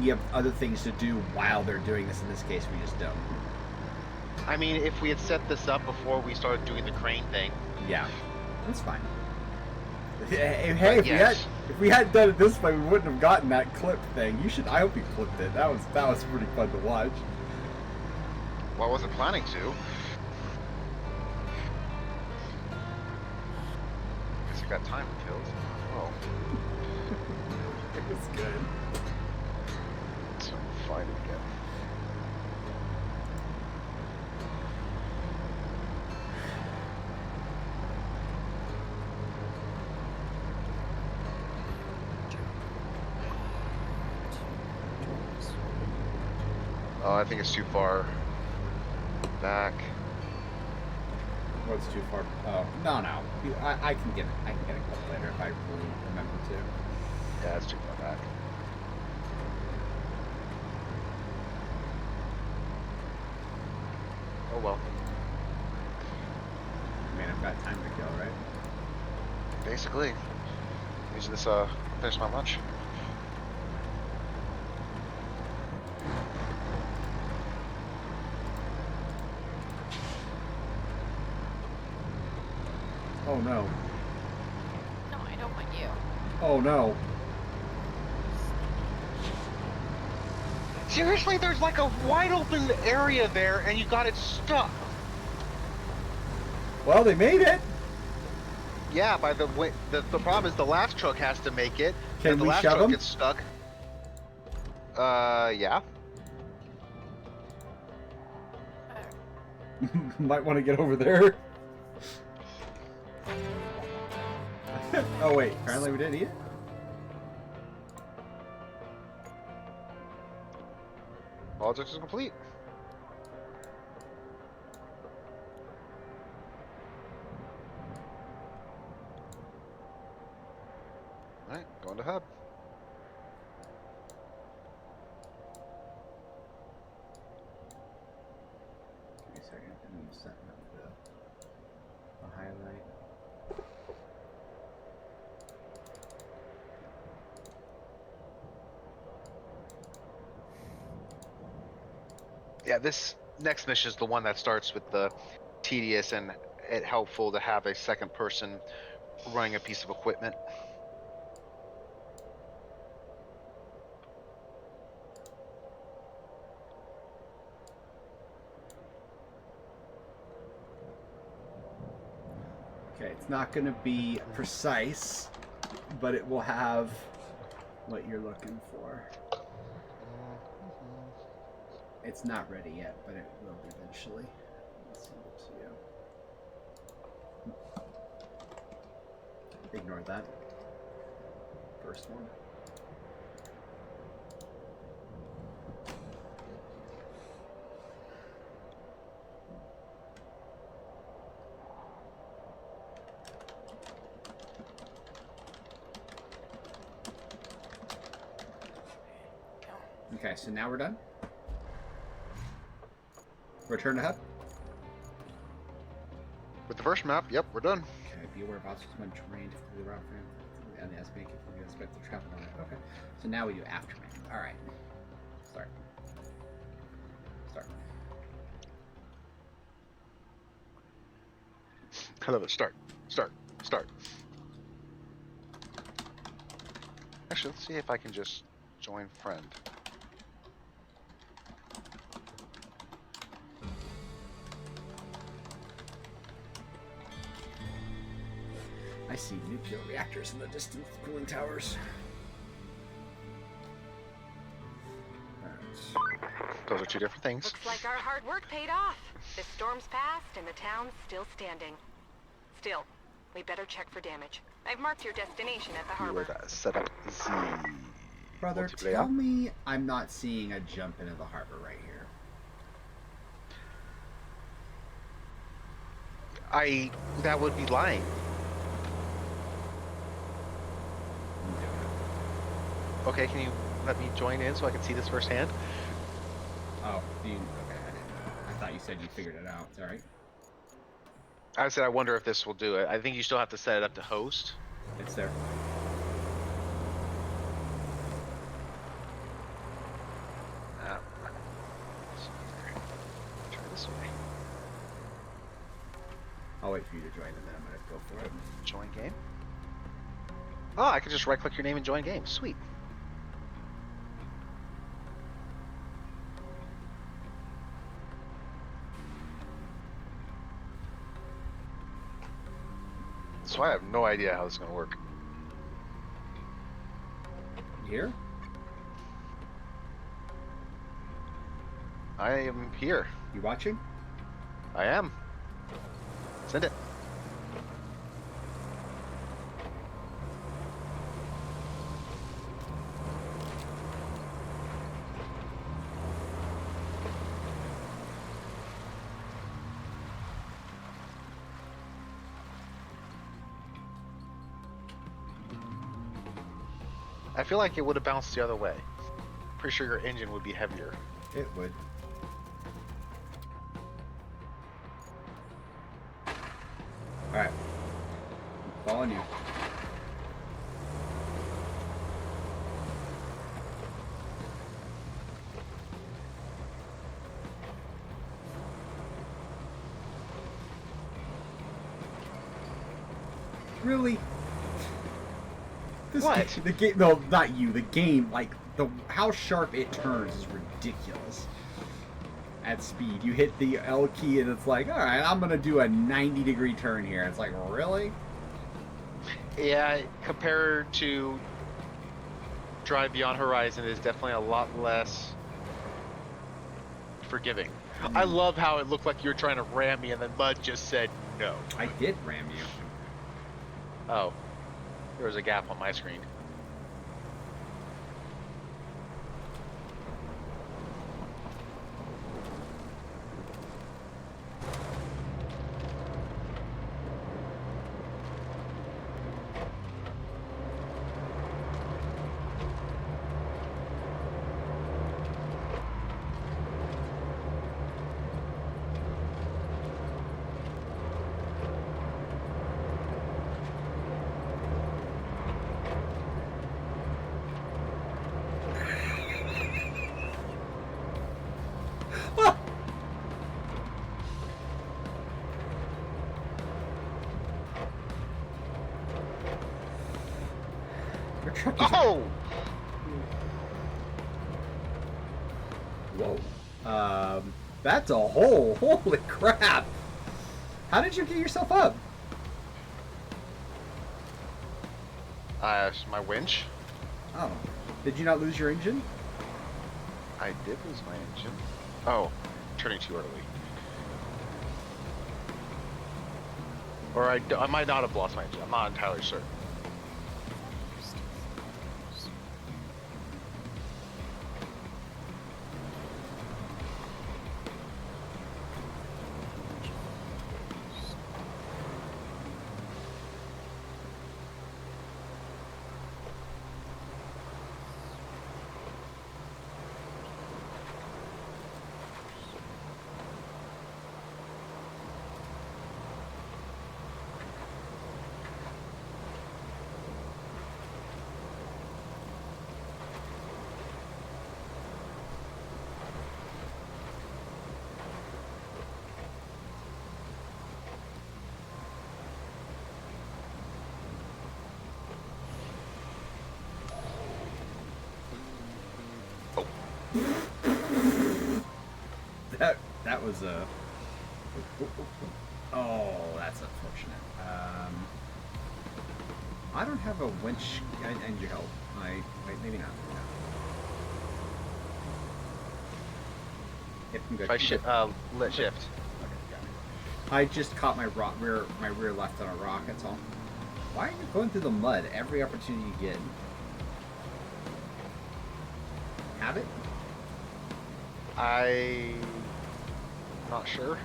S1: you have other things to do while they're doing this. In this case, we just don't.
S2: I mean, if we had set this up before we started doing the crane thing.
S1: Yeah, that's fine. Hey,
S2: But yes.
S1: if we hadn't done it this way, we wouldn't have gotten that clip thing. I hope you clipped it. That was pretty fun to watch.
S2: Well, I wasn't planning to. Guess I got time killed. Oh,
S1: It was good.
S2: let's find it again. Oh, I think it's too far back.
S1: What's too far? Oh no. I can get it. I can get a clip later if I really remember to.
S2: Yeah, it's too far back. Oh well.
S1: I mean, I've got time to kill, right?
S2: Basically, using this finish my lunch.
S1: Oh no.
S3: No, I don't want you.
S1: Oh no.
S2: Seriously, there's like a wide open area there, and you got it stuck.
S1: Well, they made it.
S2: Yeah, by the way, the problem is the last truck has to make it.
S1: Can
S2: and the
S1: we
S2: last
S1: shove
S2: truck
S1: them?
S2: gets stuck. Yeah.
S1: Might want to get over there. Oh wait, apparently we didn't eat it.
S2: Project is complete. Alright, going to hub.
S1: Give me a second. I'm setting up the highlight.
S2: Yeah, this next mission is the one that starts with the tedious and it helpful to have a second person running a piece of equipment.
S1: Okay, it's not going to be precise, but it will have what you're looking for. It's not ready yet, but it will be eventually. Let's send it to you. Ignore that. First one. Okay, so now we're done. Return to hub.
S2: With the first map, yep, we're done.
S1: Okay, be aware of obstacles when terrain through the route frame. on the SB, we expect to travel on it. Okay. So now we do aftermath. All right. Start.
S2: I love it. Start. Actually, let's see if I can just join friend.
S1: I see nuclear reactors in the distance, cooling towers.
S2: Those are two different things.
S4: Looks like our hard work paid off. The storm's passed and the town's still standing. Still, we better check for damage. I've marked your destination at the harbor.
S2: Keyword set up Z.
S1: Brother,
S2: Multiplayer.
S1: tell me I'm not seeing a jump into the harbor right here.
S2: That would be lying. Okay, can you let me join in so I can see this firsthand?
S1: Oh, okay. I thought you said you figured it out. It's all right.
S2: I said I wonder if this will do it. I think you still have to set it up to host.
S1: It's there.
S2: Try this way.
S1: I'll wait for you to join and then I'm gonna go for it.
S2: Join game. Oh, I could just right-click your name and join game. Sweet. So I have no idea how this is going to work.
S1: You here?
S2: I am here.
S1: You watching?
S2: I am. Send it. I feel like it would have bounced the other way. Pretty sure your engine would be heavier.
S1: It would. Alright. Following you. Really?
S2: What?
S1: The game? No, not you. The game, like how sharp it turns is ridiculous. At speed, you hit the L key and it's like, all right, I'm gonna do a 90-degree turn here. It's like, really?
S2: Yeah, compared to Drive Beyond Horizon, is definitely a lot less forgiving. I love how it looked like you were trying to ram me and then Mud just said no.
S1: I did ram you.
S2: Oh, there was a gap on my screen.
S1: Your truck is
S2: Oh!
S1: Whoa. That's a hole. Holy crap. How did you get yourself up?
S2: My winch.
S1: Oh. Did you not lose your engine?
S2: I did lose my engine. Oh, turning too early. Or I might not have lost my engine. I'm not entirely certain.
S1: That was a. Oh, that's unfortunate. I don't have a winch. I need your help. Wait, maybe not. No. Yep, I'm good.
S2: If I lit shift.
S1: Okay, got it. I just caught my rear left on a rock. That's all. Why are you going through the mud every opportunity you get? Have it?
S2: Not sure.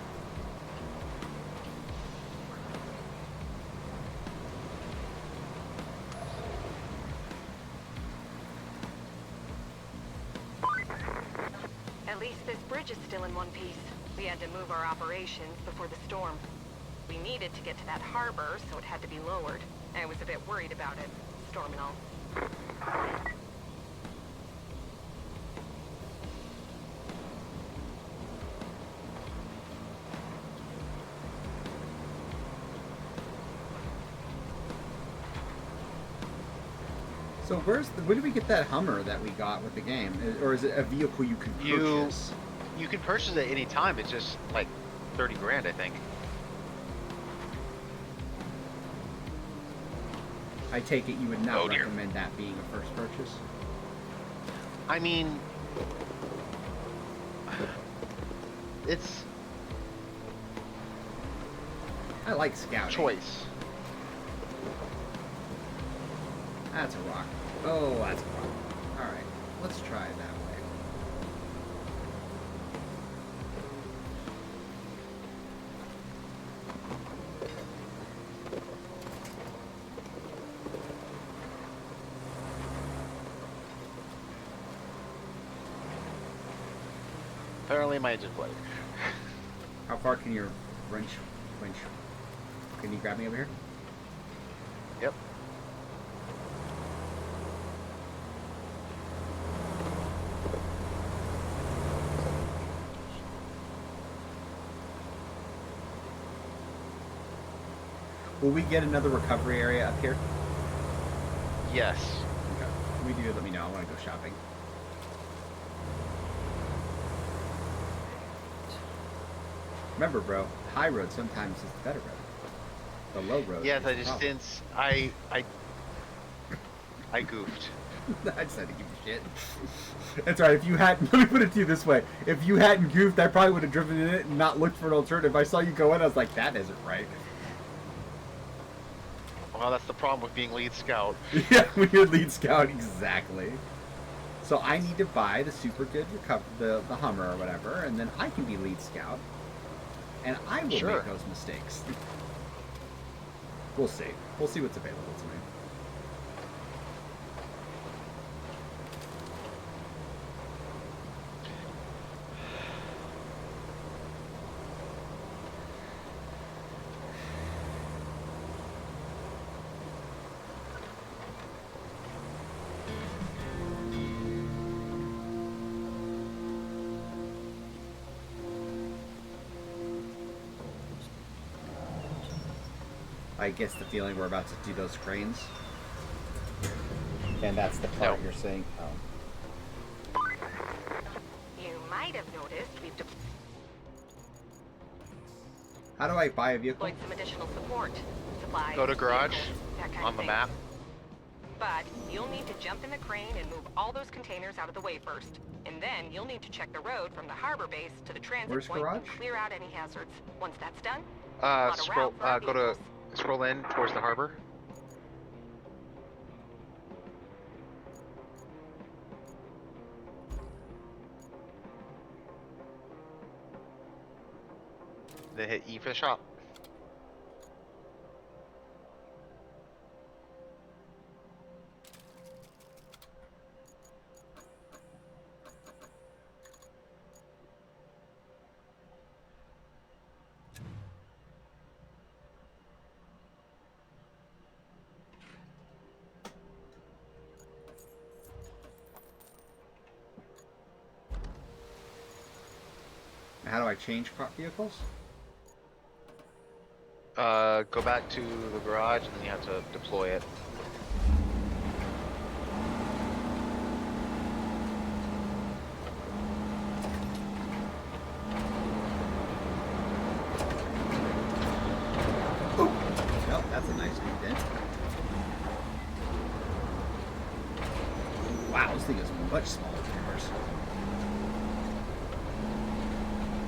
S4: At least this bridge is still in one piece. We had to move our operations before the storm. We needed to get to that harbor, so it had to be lowered. I was a bit worried about it, storm and all.
S1: So where did we get that Hummer that we got with the game? Or is it a vehicle you can purchase?
S2: You can purchase it any time. It's just like 30 grand, I think.
S1: I take it you would not
S2: Oh, dear.
S1: recommend that being a first purchase?
S2: I mean, it's
S1: I like scouting.
S2: choice.
S1: That's a rock. Oh, that's a rock. Alright, let's try it that way.
S2: Apparently my engine flooded.
S1: How far can your winch? Can you grab me over here?
S2: Yep.
S1: Will we get another recovery area up here?
S2: Yes.
S1: Okay. If we do, let me know. I want to go shopping. Remember, bro, the high road sometimes is the better road. The low road.
S2: Yes,
S1: is
S2: I
S1: the
S2: just
S1: problem.
S2: didn't. I goofed.
S1: I just had to give you shit. That's right. If you hadn't, let me put it to you this way: if you hadn't goofed, I probably would have driven in it and not looked for an alternative. I saw you go in, I was like, that isn't right.
S2: Well, that's the problem with being lead scout.
S1: Yeah, when you're lead scout, exactly. So I need to buy the super good the Hummer or whatever, and then I can be lead scout, and I will
S2: Sure.
S1: make those mistakes. We'll see. We'll see what's available to me. I guess the feeling we're about to do those cranes. And that's the part
S2: No.
S1: you're saying. Oh.
S4: You might have noticed we've
S1: How do I buy a vehicle?
S4: deployed some additional support. Supplies,
S2: Go to garage
S4: vehicles, that kind
S2: on
S4: of
S2: the
S4: thing.
S2: map.
S4: But you'll need to jump in the crane and move all those containers out of the way first. And then you'll need to check the road from the harbor base to the transit
S1: Where's
S4: point
S1: garage?
S4: and clear out any hazards. Once that's done, plot a
S2: Scroll.
S4: route for our
S2: Go to
S4: vehicles.
S2: scroll in towards the harbor. Then hit E for the shop.
S1: How do I change vehicles?
S2: Go back to the garage and then you have to deploy it.
S1: Wow, this thing is much smaller than yours.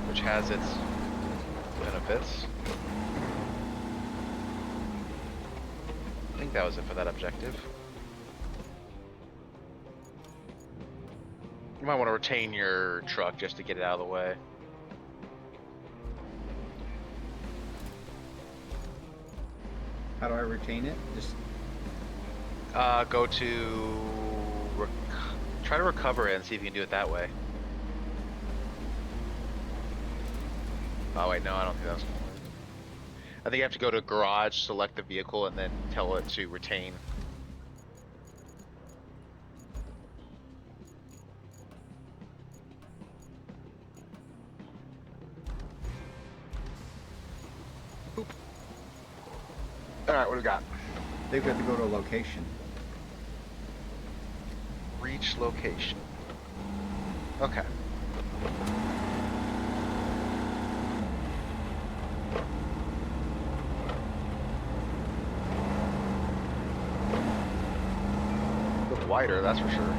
S2: Which has its benefits. I think that was it for that objective. You might want to retain your truck just to get it out of the way.
S1: How do I retain it? Just
S2: Go to try to recover it and see if you can do it that way. Oh wait, no, I don't think that's. I think you have to go to garage, select the vehicle, and then tell it to retain. Oop. All right, what do we got?
S1: I think we have to go to a location.
S2: Reach location. Okay. A little wider, that's for sure.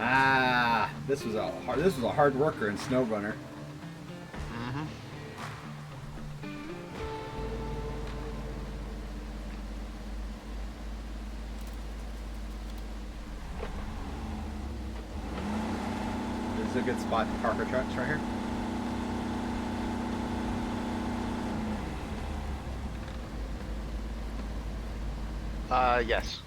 S1: Ah, this was a hard worker in SnowRunner.
S2: Mm-hmm.
S1: This is a good spot to park our trucks right here.
S2: Yes.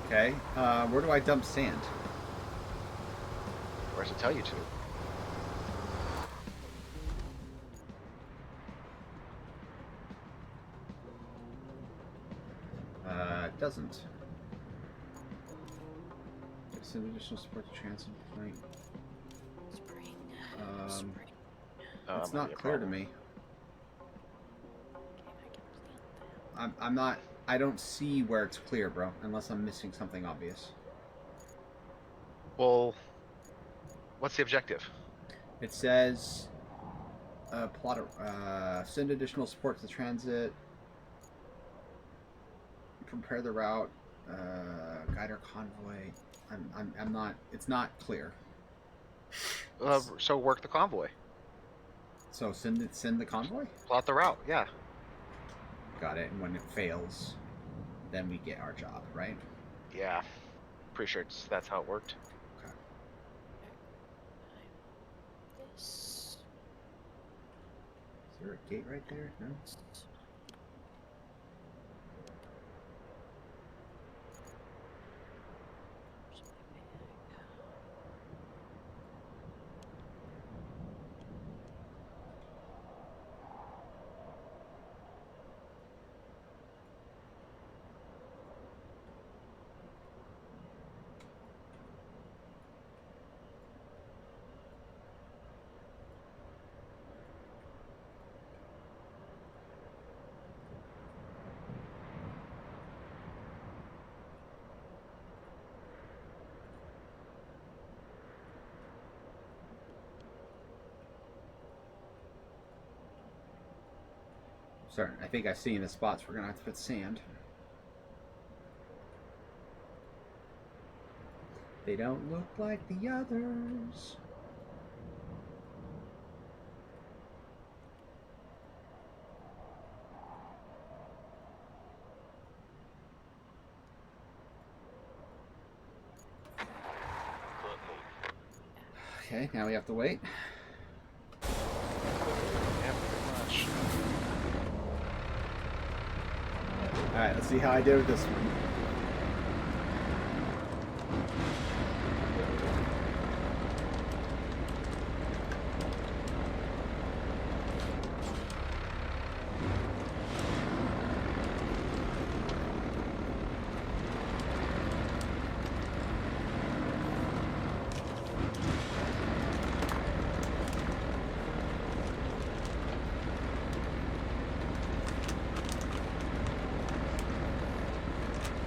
S1: Okay, where do I dump sand?
S2: Where's it tell you to?
S1: It doesn't. Some additional support to transit point.
S3: Spring.
S1: Um,
S3: Spring.
S1: It's
S2: Might
S1: not
S2: be a
S1: clear to
S2: problem.
S1: me.
S3: Okay, I can plant that.
S1: I'm not. I don't see where it's clear, bro. Unless I'm missing something obvious.
S2: Well, what's the objective?
S1: It says, send additional support to transit. Prepare the route. Guide our convoy. I'm not. It's not clear.
S2: So work the convoy.
S1: So send the convoy.
S2: Plot the route. Yeah.
S1: Got it. And when it fails, then we get our job, right?
S2: Yeah. Pretty sure that's how it worked.
S1: Okay.
S3: This.
S1: Is there a gate right there? No. Certain. I think I've seen the spots we're gonna have to put sand. They don't look like the others. Okay, now we have to wait. Alright, let's see how I did with this one.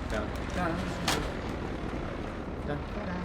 S1: Dun, dun. Dun, dun, dun.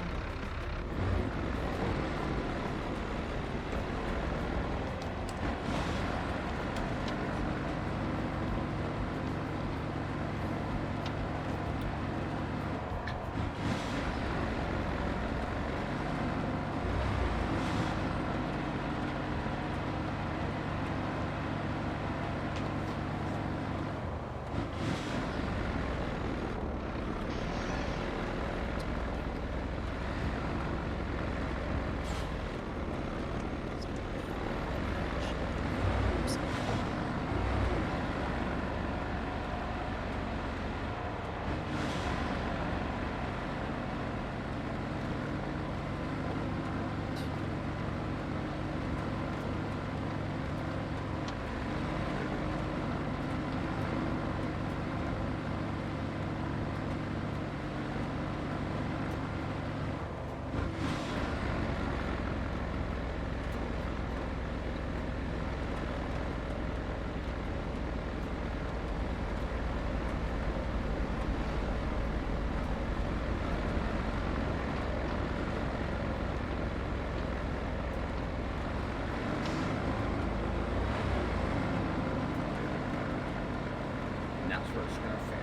S1: That's where it's gonna fail.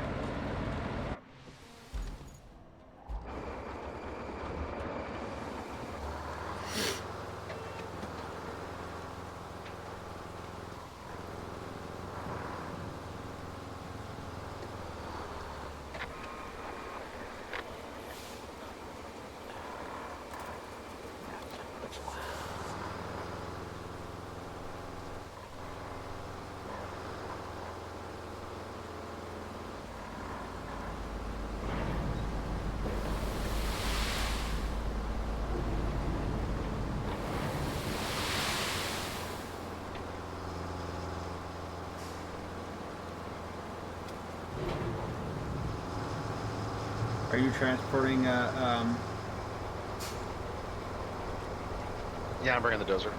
S1: Are you transporting
S2: Yeah, I'm bringing the dozer.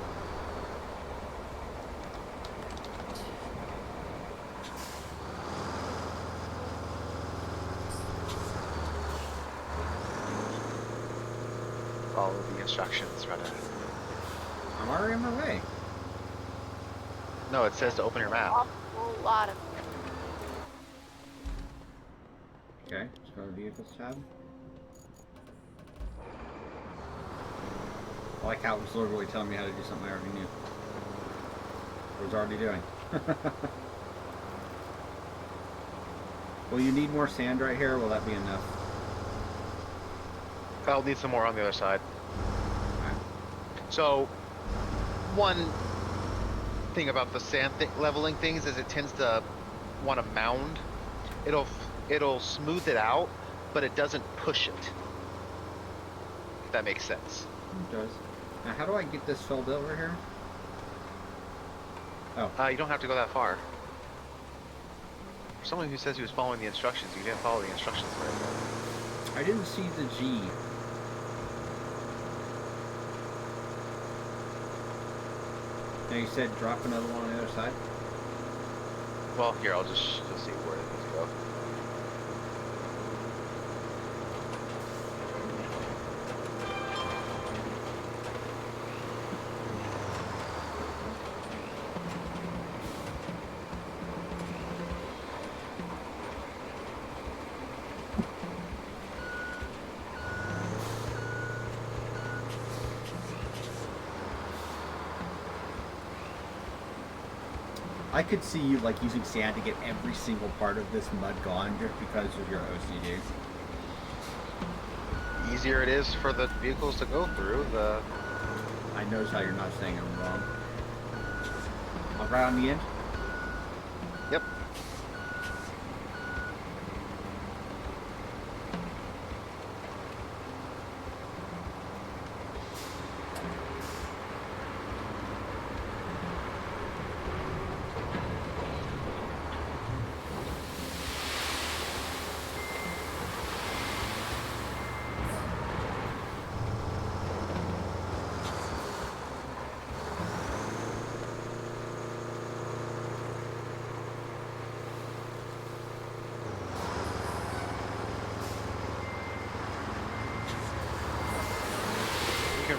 S2: Follow the instructions, right?
S1: I'm already on my way.
S2: No, it says to open your map.
S3: A lot of
S1: Okay, let's go to the vehicles tab. I like how it was literally telling me how to do something I already knew. I was already doing. Will you need more sand right here, or will that be enough?
S2: I'll need some more on the other side.
S1: Alright.
S2: So, one thing about the sand leveling things is it tends to want to mound. It'll smooth it out, but it doesn't push it. If that makes sense.
S1: It does. Now, how do I get this filled over here? Oh.
S2: You don't have to go that far. For someone who says he was following the instructions, you didn't follow the instructions very well.
S1: I didn't see the G. Now you said drop another one on the other side?
S2: Well, here, I'll just see where it needs to go.
S1: I could see you like using sand to get every single part of this mud gone just because of your OCD.
S2: The easier it is for the vehicles to go through, the...
S1: I notice how you're not saying I'm wrong. All right on the end?
S2: Yep.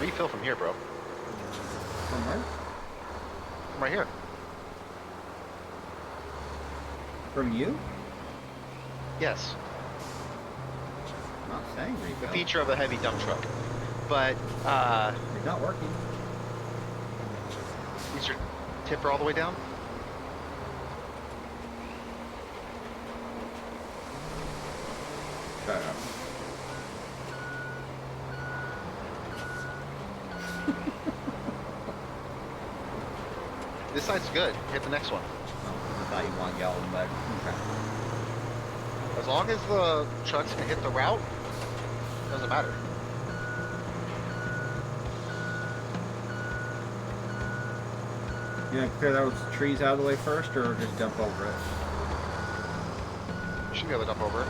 S2: refill from here, bro.
S1: From where?
S2: From right here.
S1: From you?
S2: Yes.
S1: I'm not saying
S2: The
S1: refill.
S2: feature of a heavy dump truck. But,
S1: It's not working.
S2: is your tipper all the way down?
S1: Shut up.
S2: This side's good. Hit the next one.
S1: Oh, I thought you wanted yellow, but okay.
S2: As long as the trucks can hit the route, doesn't matter.
S1: You gonna clear those trees out of the way first, or just dump over it?
S2: You should be able to dump over it.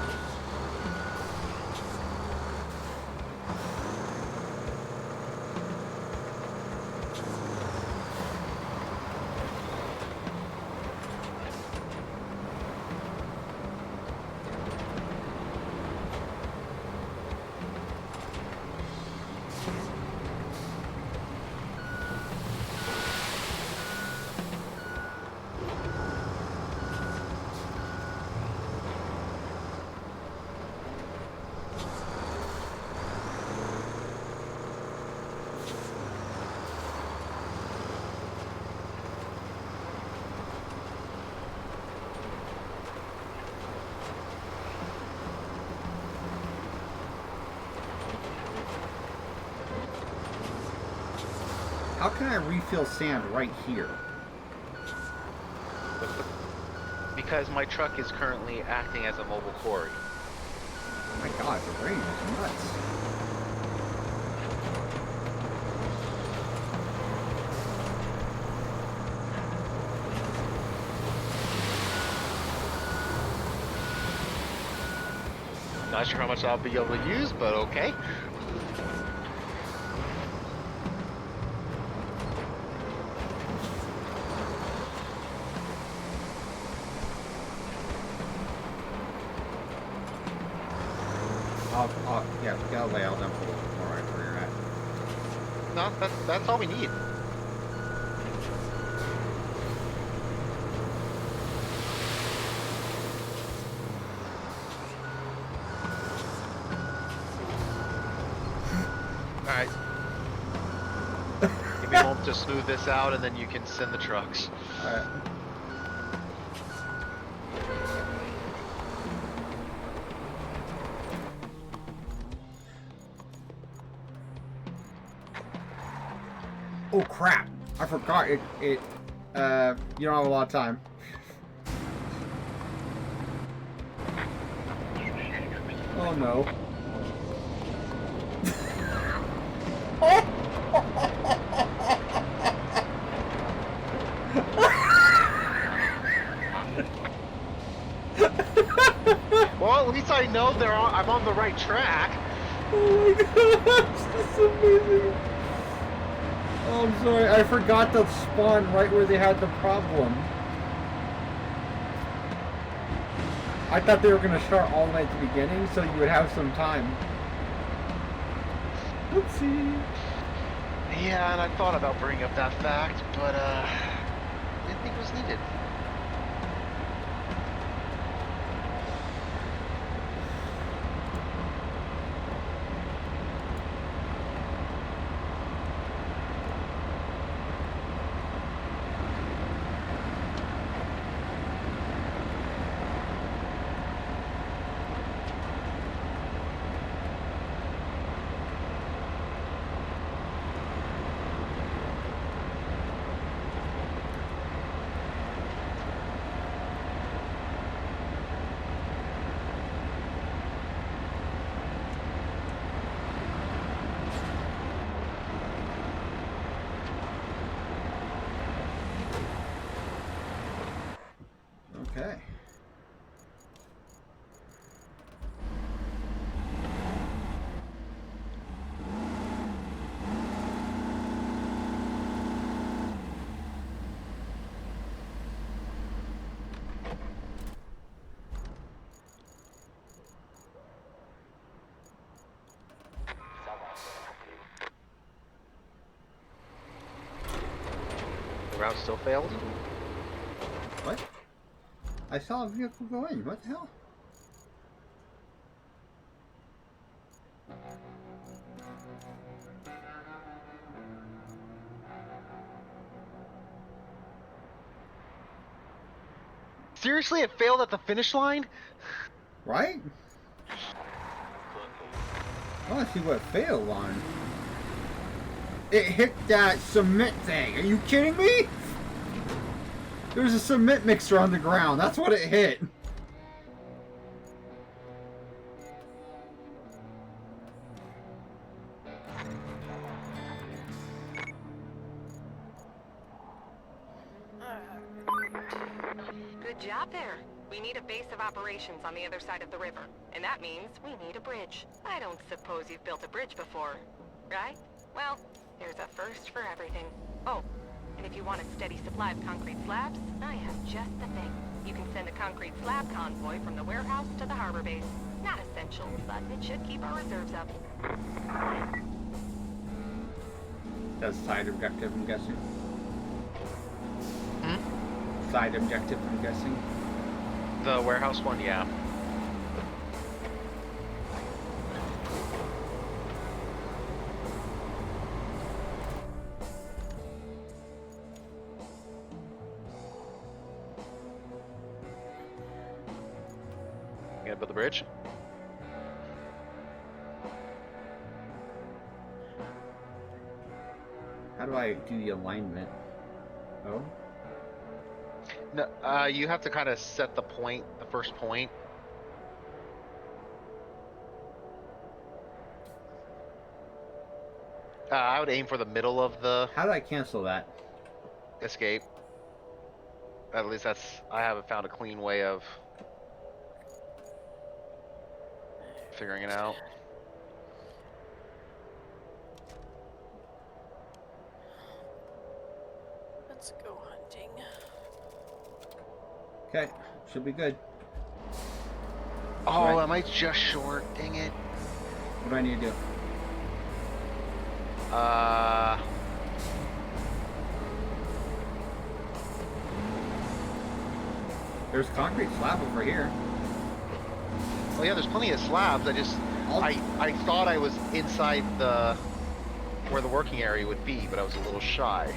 S1: How can I refill sand right here?
S2: Because my truck is currently acting as a mobile quarry.
S1: Oh my god, the rain is nuts.
S2: Not sure how much I'll be able to use, but okay.
S1: Yeah, get away, I'll dump a little bit more right where you're at.
S2: No, that's all we need. Alright. Give me a moment to smooth this out and then you can send the trucks.
S1: Alright. Oh crap! I forgot you don't have a lot of time. Oh no.
S2: Well, at least I know I'm on the right track.
S1: Oh my gosh, that's amazing. Oh, I'm sorry, I forgot to spawn right where they had the problem. I thought they were going to start all the way at the beginning, so you would have some time. Oopsie.
S2: Yeah, and I thought about bringing up that fact, but didn't think it was needed.
S1: Okay.
S2: route still failed?
S1: What? I saw a vehicle go in. What the hell?
S2: Seriously, it failed at the finish line?
S1: Right? I want to see what it failed on. It hit that cement thing. Are you kidding me? There's a cement mixer on the ground. That's what it hit.
S4: Good job there. We need a base of operations on the other side of the river, and that means we need a bridge. I don't suppose you've built a bridge before, right? Well, there's a first for everything. Oh, and if you want a steady supply of concrete slabs, I have just the thing. You can send a concrete slab convoy from the warehouse to the harbor base. Not essential, but it should keep our reserves up.
S1: That's side objective, I'm guessing.
S2: Hmm?
S1: Side objective, I'm guessing.
S2: The warehouse one, yeah. You gonna build the bridge?
S1: How do I do the alignment? Oh?
S2: No, you have to kind of set the point, the first point. I would aim for the middle of the
S1: How do I cancel that?
S2: escape. At least I haven't found a clean way of figuring it out.
S3: Let's go hunting.
S1: Okay, should be good.
S2: Oh,
S1: Right.
S2: am I just short? Dang it.
S1: What do I need to do? There's concrete slab over here.
S2: Oh yeah, there's plenty of slabs. I thought I was inside the where the working area would be, but I was a little shy.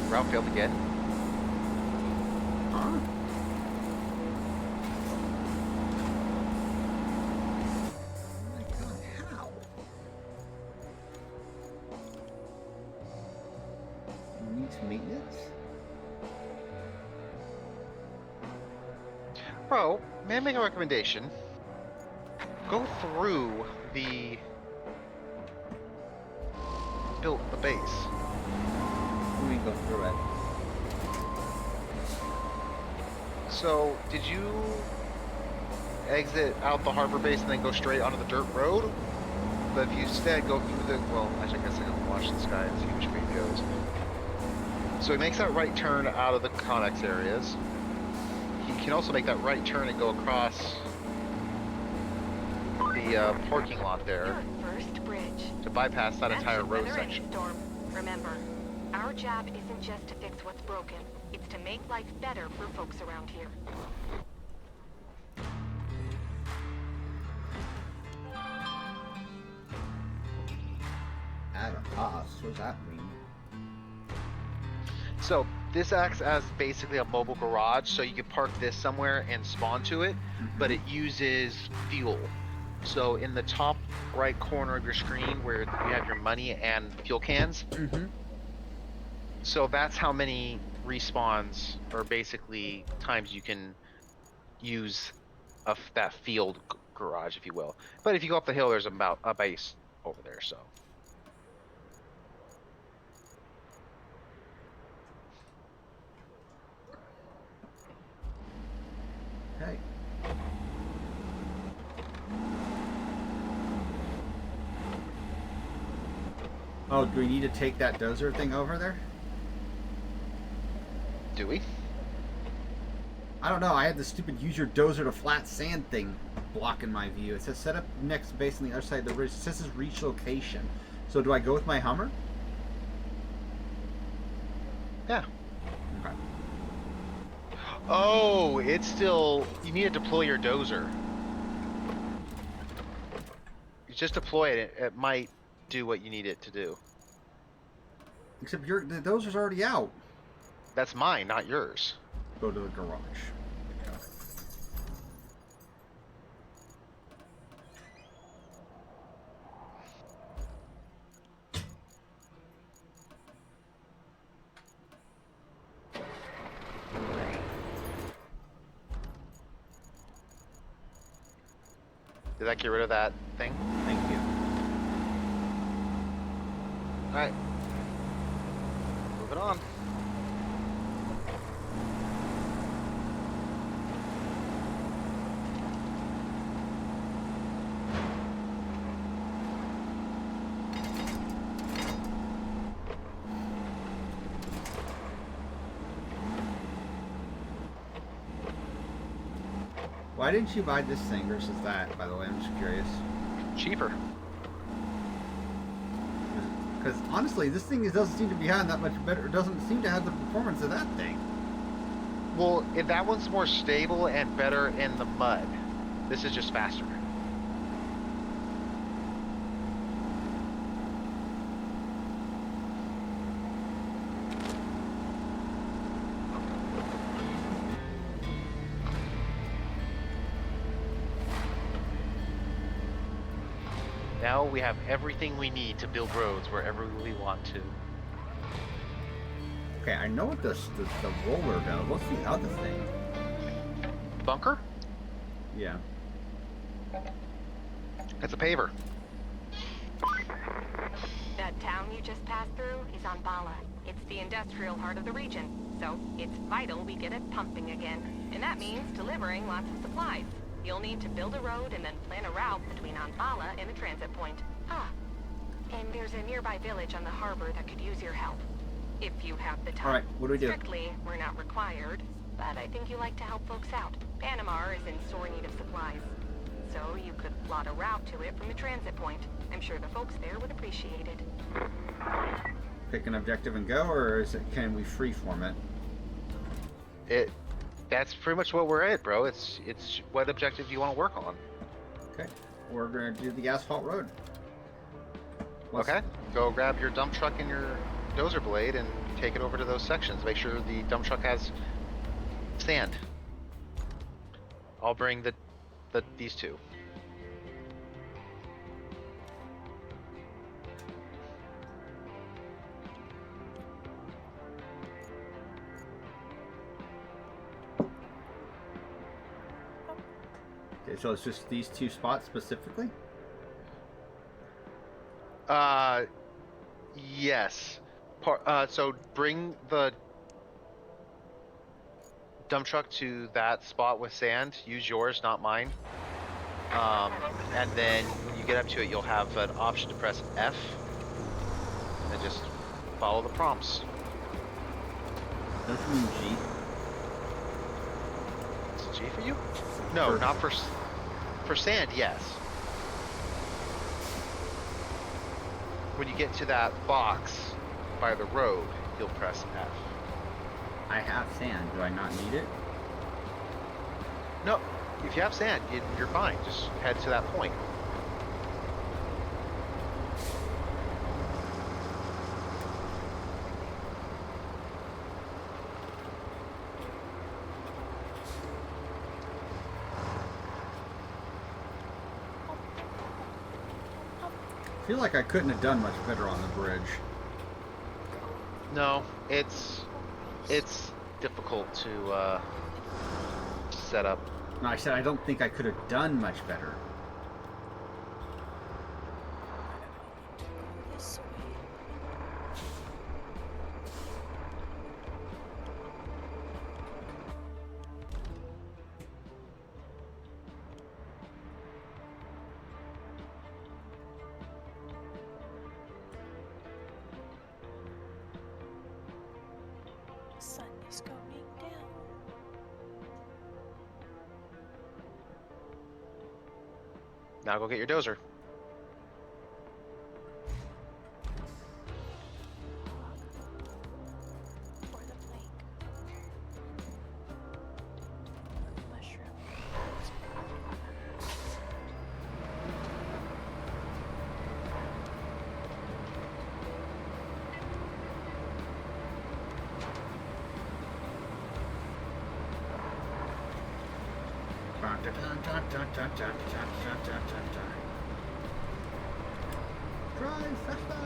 S2: Route failed again.
S1: Huh? Oh my god, how? Needs maintenance?
S2: Bro, may I make a recommendation? Go through the base.
S1: Let me go through it.
S2: So, did you exit out the harbor base and then go straight onto the dirt road? But if you instead go through the, well, actually I guess I can watch this guy and see which way he goes. So he makes that right turn out of the Connex areas. He can also make that right turn and go across the parking lot there
S4: Your first bridge.
S2: to bypass that
S4: That
S2: entire
S4: should
S2: road
S4: weather any
S2: section.
S4: storm. Remember, our job isn't just to fix what's broken. It's to make life better for folks around here.
S1: At a cost, what does that mean?
S2: So this acts as basically a mobile garage, so you can park this somewhere and spawn to it, but it uses fuel. So in the top right corner of your screen where you have your money and fuel cans,
S1: Mm-hmm.
S2: so that's how many respawns or basically times you can use that field garage, if you will. But if you go up the hill, there's about a base over there. So
S1: Okay. Oh, do we need to take that dozer thing over there?
S2: do we?
S1: I don't know. I had the stupid use your dozer to flat sand thing blocking my view. It says set up next base on the other side of the ridge. It says it's reach location. So do I go with my Hummer?
S2: Yeah.
S1: Okay.
S2: Oh, it's still. You need to deploy your dozer. You just deploy it. It might do what you need it to do.
S1: Except the dozer's already out.
S2: That's mine, not yours.
S1: Go to the garage.
S2: Did that get rid of that thing?
S1: Thank you.
S2: All right. Moving on.
S1: Why didn't you buy this thing versus that, by the way? I'm just curious.
S2: Cheaper.
S1: Because honestly, this thing doesn't seem to be having that much better. It doesn't seem to have the performance of that thing.
S2: Well, that one's more stable and better in the mud. This is just faster. Now we have everything we need to build roads wherever we want to.
S1: Okay, I know what the roller does. What's the other thing?
S2: Bunker?
S1: Yeah.
S2: It's a paver.
S4: That town you just passed through is on Bala. It's the industrial heart of the region, so it's vital we get it pumping again. And that means delivering lots of supplies. You'll need to build a road and then plan a route between Anbala and the transit point. Ah, and there's a nearby village on the harbor that could use your help. If you have the time.
S1: All right, what do we do?
S4: Strictly, we're not required, but I think you like to help folks out. Panamar is in sore need of supplies, so you could plot a route to it from the transit point. I'm sure the folks there would appreciate it.
S1: Pick an objective and go, or can we freeform it?
S2: That's pretty much what we're at, bro. It's what objective do you want to work on?
S1: Okay, we're gonna do the asphalt road.
S2: Okay, go grab your dump truck and your dozer blade and take it over to those sections. Make sure the dump truck has sand. I'll bring these two.
S1: Okay, so it's just these two spots specifically?
S2: Yes. So bring the dump truck to that spot with sand. Use yours, not mine. And then when you get up to it, you'll have an option to press F. And just follow the prompts.
S1: Don't you mean G?
S2: Is it G for you? No, not for sand, yes. When you get to that box by the road, you'll press F.
S1: I have sand. Do I not need it?
S2: No, if you have sand, you're fine. Just head to that point.
S1: feel like I couldn't have done much better on the bridge.
S2: No, it's difficult to set up.
S1: No, I said I don't think I could have done much better.
S3: This way. The sun is going down.
S2: Now go get your dozer.
S3: For the plank. Mushroom.
S1: Drive faster!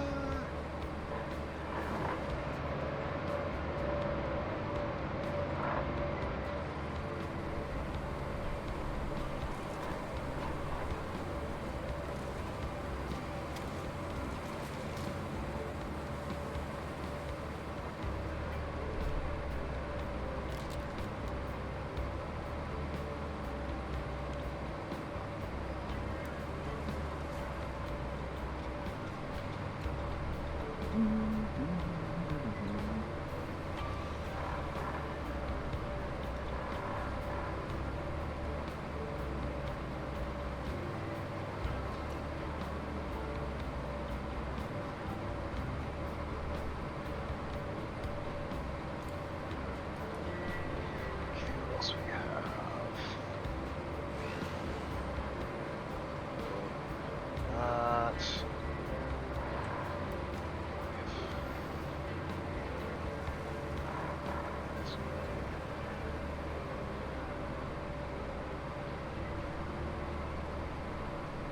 S2: What else we have? That.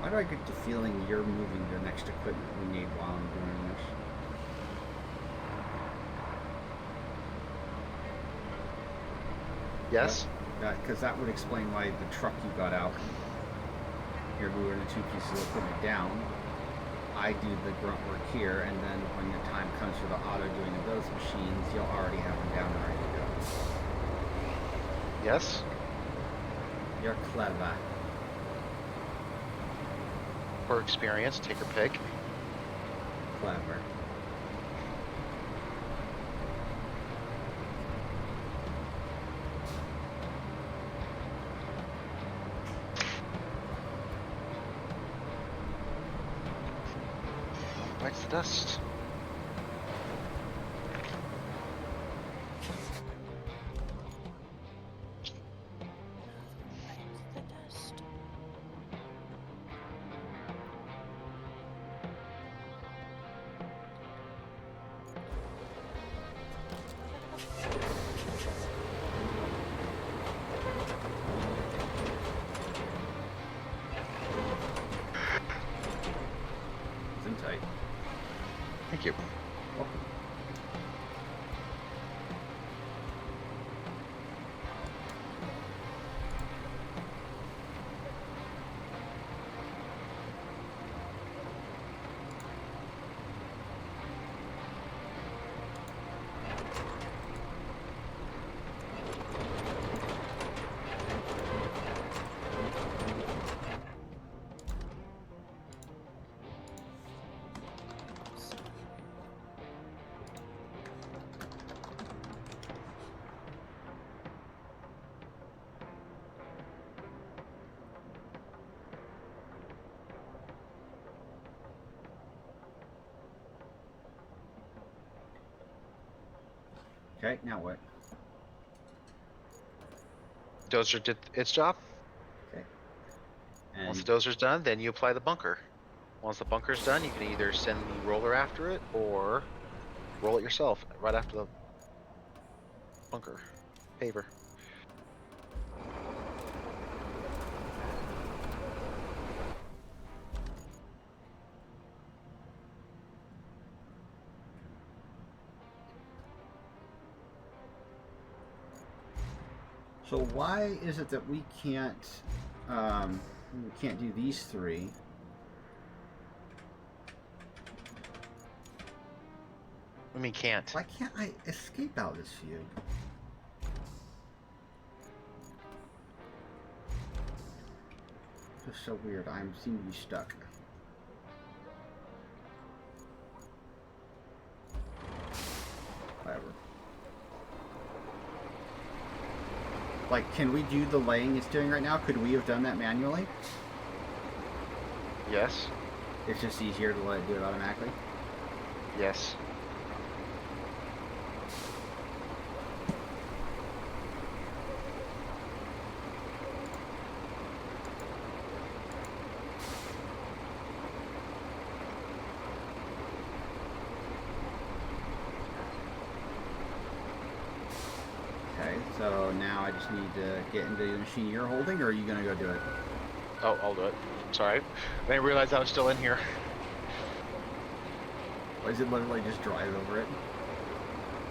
S1: Why do I get the feeling you're moving the next equipment we need while I'm doing this?
S2: Yes.
S1: Because that would explain why the truck you got out. You're moving the two pieces of equipment down. I do the grunt work here, and then when the time comes for the auto doing of those machines, you'll already have them down and ready to go.
S2: Yes.
S1: You're clever.
S2: For experience, take your pick.
S1: Clever.
S2: Bites the dust.
S3: Bites the dust.
S1: It's in tight.
S2: Thank you.
S1: Welcome. Okay, now what?
S2: Dozer did its job.
S1: Okay.
S2: Once
S1: And
S2: the dozer's done, then you apply the bunker. Once the bunker's done, you can either send the roller after it or roll it yourself right after the bunker paver.
S1: So why is it that we can't do these three?
S2: I mean, can't.
S1: Why can't I escape out of this view? Just so weird. I seem to be stuck. Whatever. Like, can we do the laying it's doing right now? Could we have done that manually?
S2: Yes.
S1: It's just easier to let it do it automatically.
S2: Yes.
S1: Okay, so now I just need to get into the machine you're holding, or are you gonna go do it?
S2: Oh, I'll do it. Sorry. I didn't realize I was still in here.
S1: Or is it literally just drive over it?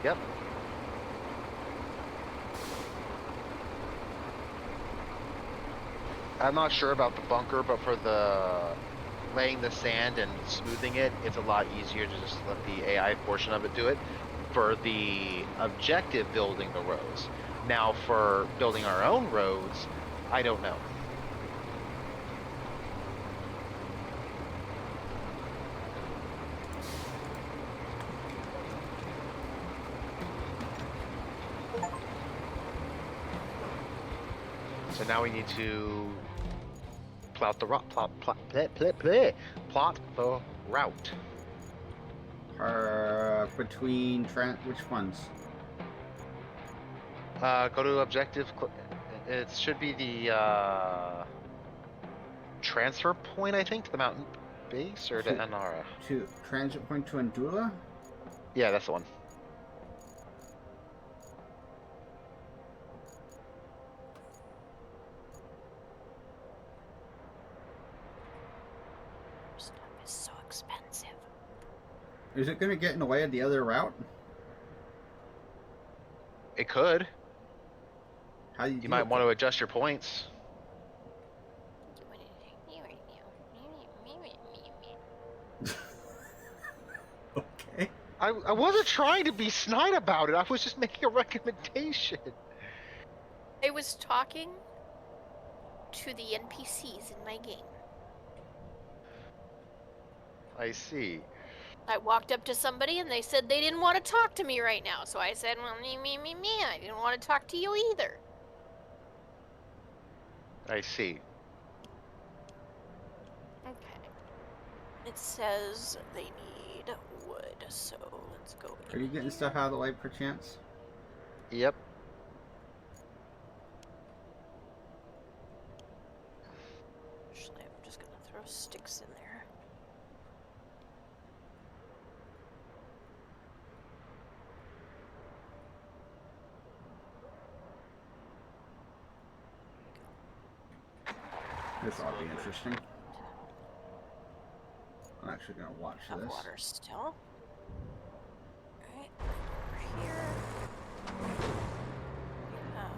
S2: Yep. I'm not sure about the bunker, but for the laying the sand and smoothing it, it's a lot easier to just let the AI portion of it do it. For the objective building the roads. Now for building our own roads, I don't know. So now we need to plot the plot the route.
S1: Between which ones?
S2: Go to objective. It should be the transfer point, I think, to the mountain base or to Anara.
S1: To transit point to Andula?
S2: Yeah, that's the one.
S3: Stuff is so expensive.
S1: Is it going to get in the way of the other route?
S2: It could.
S1: How do
S2: You might want to adjust your points.
S1: Okay.
S2: I wasn't trying to be snide about it. I was just making a recommendation.
S3: I was talking to the NPCs in my game.
S2: I see.
S3: I walked up to somebody and they said they didn't want to talk to me right now. So I said, well, me, I didn't want to talk to you either.
S2: I see.
S3: Okay. It says they need wood, so let's go.
S1: Are you getting stuff out of the way perchance?
S2: Yep.
S3: Actually, I'm just gonna throw sticks in there.
S1: This ought to be interesting. I'm actually going to watch
S3: Have
S1: this.
S3: water still. Right over here. We have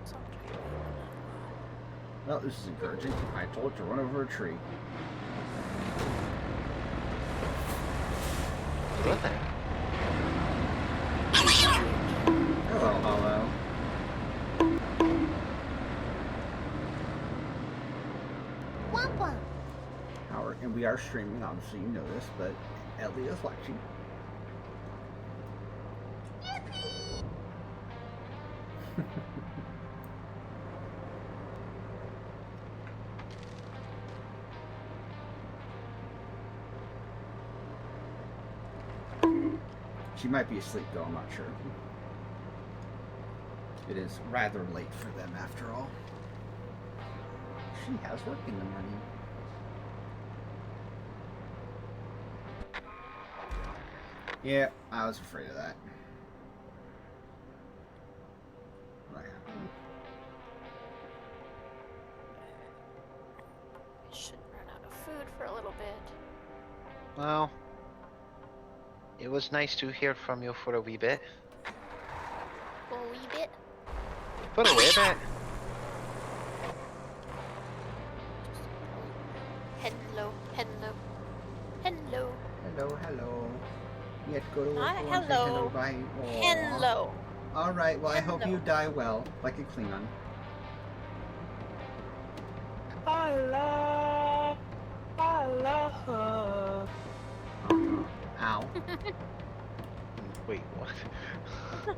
S3: some type of
S1: Well, this is encouraging. I told it to run over a tree.
S2: Good thing.
S1: Hello, hello. And we are streaming, obviously you know this, but Ellie is watching. She might be asleep though, I'm not sure. It is rather late for them after all. She has work in the morning. Yeah, I was afraid of that. What happened?
S3: We should run out of food for a little bit.
S2: Well, it was nice to hear from you for a wee bit.
S3: Oh, wee bit.
S2: But wait a minute.
S3: Hello, hello, hello.
S1: Hello, hello. You have to go to work.
S3: Not
S1: I wanna say
S3: hello.
S1: bye. Aw.
S3: Hello.
S1: All right. Well, I hope you
S3: Hello.
S1: die well, like a Klingon.
S6: Allah. Allah.
S1: Ow.
S2: Wait, what?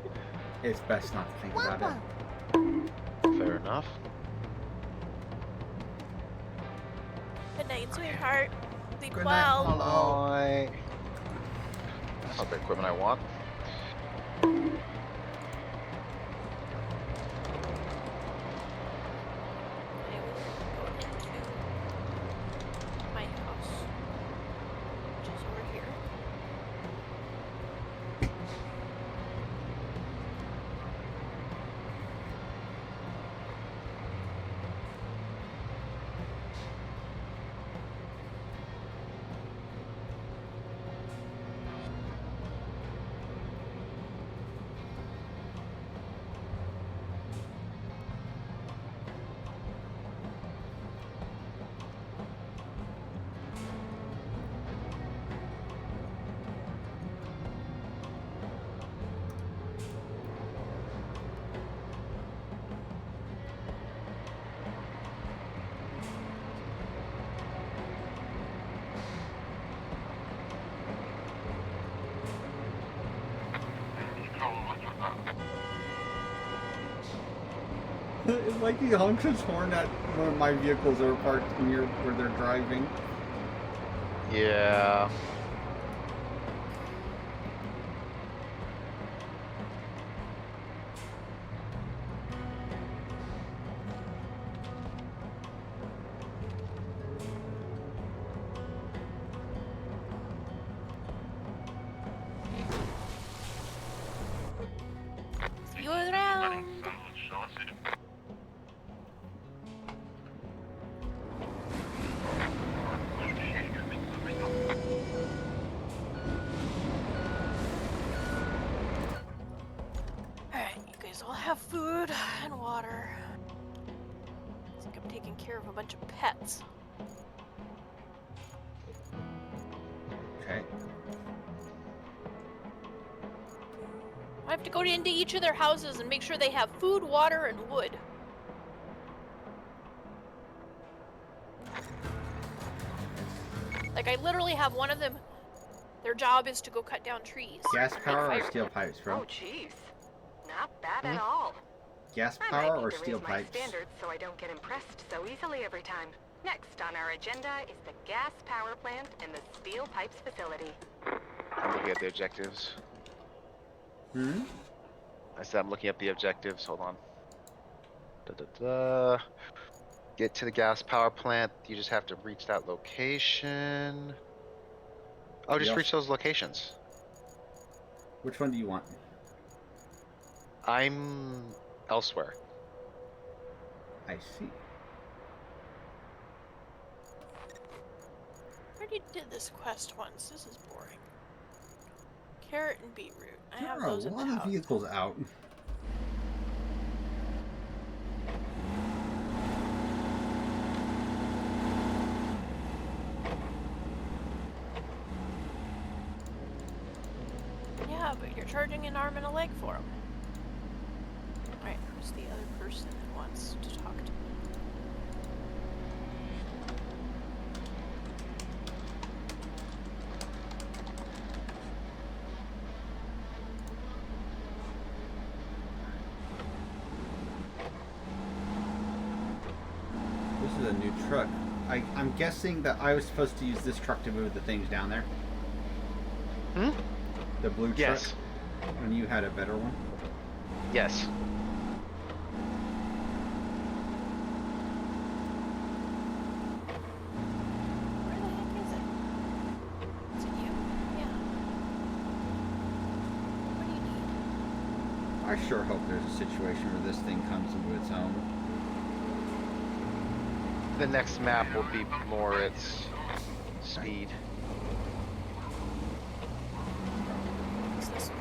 S1: It's best not to think about it.
S2: Fair enough.
S3: Good night, sweetheart. Sleep
S1: Good night,
S3: well.
S1: Hollow.
S2: Bye. That's not the equipment I want.
S3: I will go into my house, which is over here.
S1: It's like he honks his horn at one of my vehicles that are parked near where they're driving.
S2: Yeah.
S3: See you around. Alright, you guys all have food and water. Looks like I'm taking care of a bunch of pets.
S1: Okay.
S3: I have to go into each of their houses and make sure they have food, water, and wood. Like, I literally have one of them, their job is to go cut down trees.
S1: Gas
S3: and make
S1: power or
S3: fire.
S1: steel pipes, bro?
S4: Oh, jeez. Not bad at all.
S1: Gas
S4: I
S1: power
S4: might
S1: or
S4: need to
S1: steel
S4: raise my
S1: pipes?
S4: standards so I don't get impressed so easily every time. Next on our agenda is the gas power plant and the steel pipes facility.
S2: I'm looking at the objectives.
S1: Hmm?
S2: I said I'm looking at the objectives. Hold on. Da-da-da. Get to the gas power plant. You just have to reach that location. Oh, just
S1: Yep.
S2: reach those locations.
S1: Which one do you want?
S2: I'm elsewhere.
S1: I see.
S3: I already did this quest once. This is boring. Carrot and beetroot. I
S1: There
S3: have
S1: are a
S3: those in
S1: lot
S3: the
S1: of
S3: house.
S1: vehicles out.
S3: Yeah, but you're charging an arm and a leg for them. Alright, who's the other person who wants to talk to me?
S1: This is a new truck. I'm guessing that I was supposed to use this truck to move the things down there.
S2: Hmm?
S1: The blue truck.
S2: Yes.
S1: And you had a better one.
S2: Yes.
S3: Where the heck is it? Is it you? Yeah. What do you need?
S1: I sure hope there's a situation where this thing comes into its own.
S2: The next map will be more its speed.
S3: It's this one.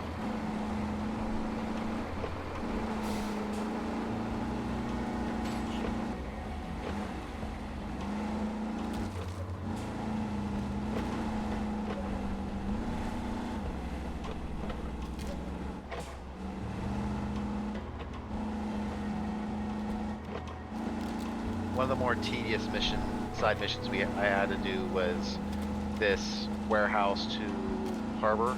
S2: one of the more tedious side missions I had to do was this warehouse to harbor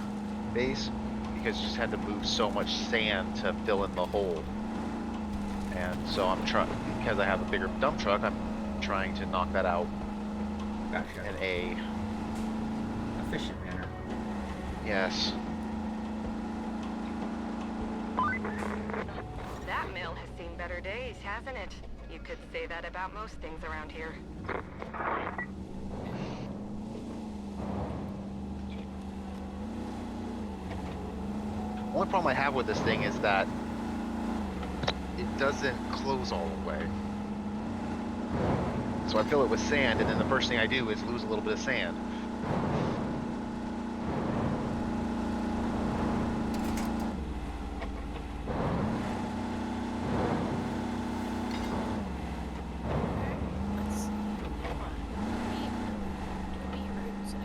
S2: base, because you just had to move so much sand to fill in the hole. And so I'm trying, because I have a bigger dump truck, I'm trying to knock that out
S1: Gotcha.
S2: in a
S1: Efficient manner.
S2: yes.
S4: That mill has seen better days, hasn't it? You could say that about most things around here.
S2: Only problem I have with this thing is that it doesn't close all the way. So I fill it with sand, and then the first thing I do is lose a little bit of sand.
S3: Let's see. Come on. Do me roots and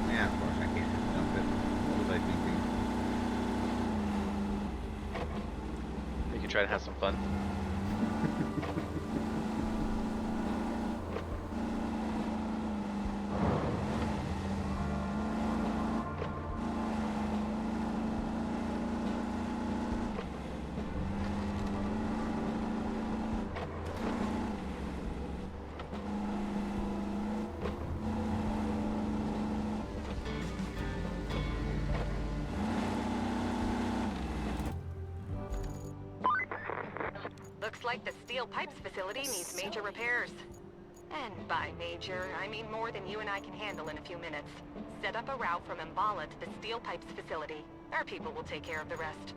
S1: Yeah, of course I can't just dump it. What was I thinking?
S2: We can try to have some fun.
S4: Looks like the steel pipes facility needs major repairs. And by major, I mean more than you and I can handle in a few minutes. Set up a route from Mbala to the steel pipes facility. Our people will take care of the rest.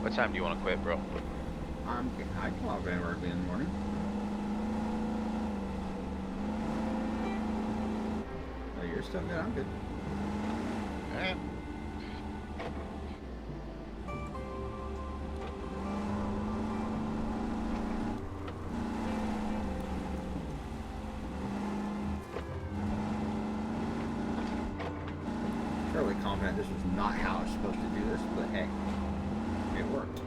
S2: What time do you want to quit, bro?
S1: I can log in early in the morning. Oh, you're still good. I'm good.
S2: Alright.
S1: Fairly confident this was not how I was supposed to do this, but hey, it worked.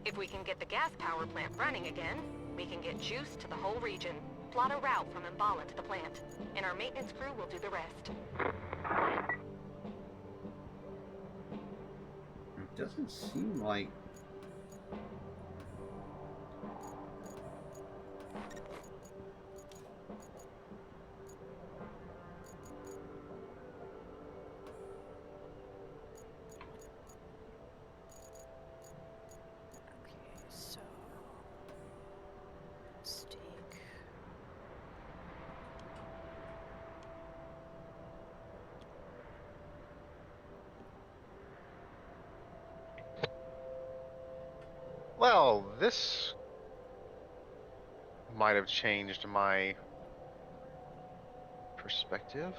S4: If we can get the gas power plant running again, we can get juice to the whole region. Plot a route from Mbala to the plant, and our maintenance crew will do the rest.
S1: It doesn't seem like...
S2: Well, this might have changed my perspective.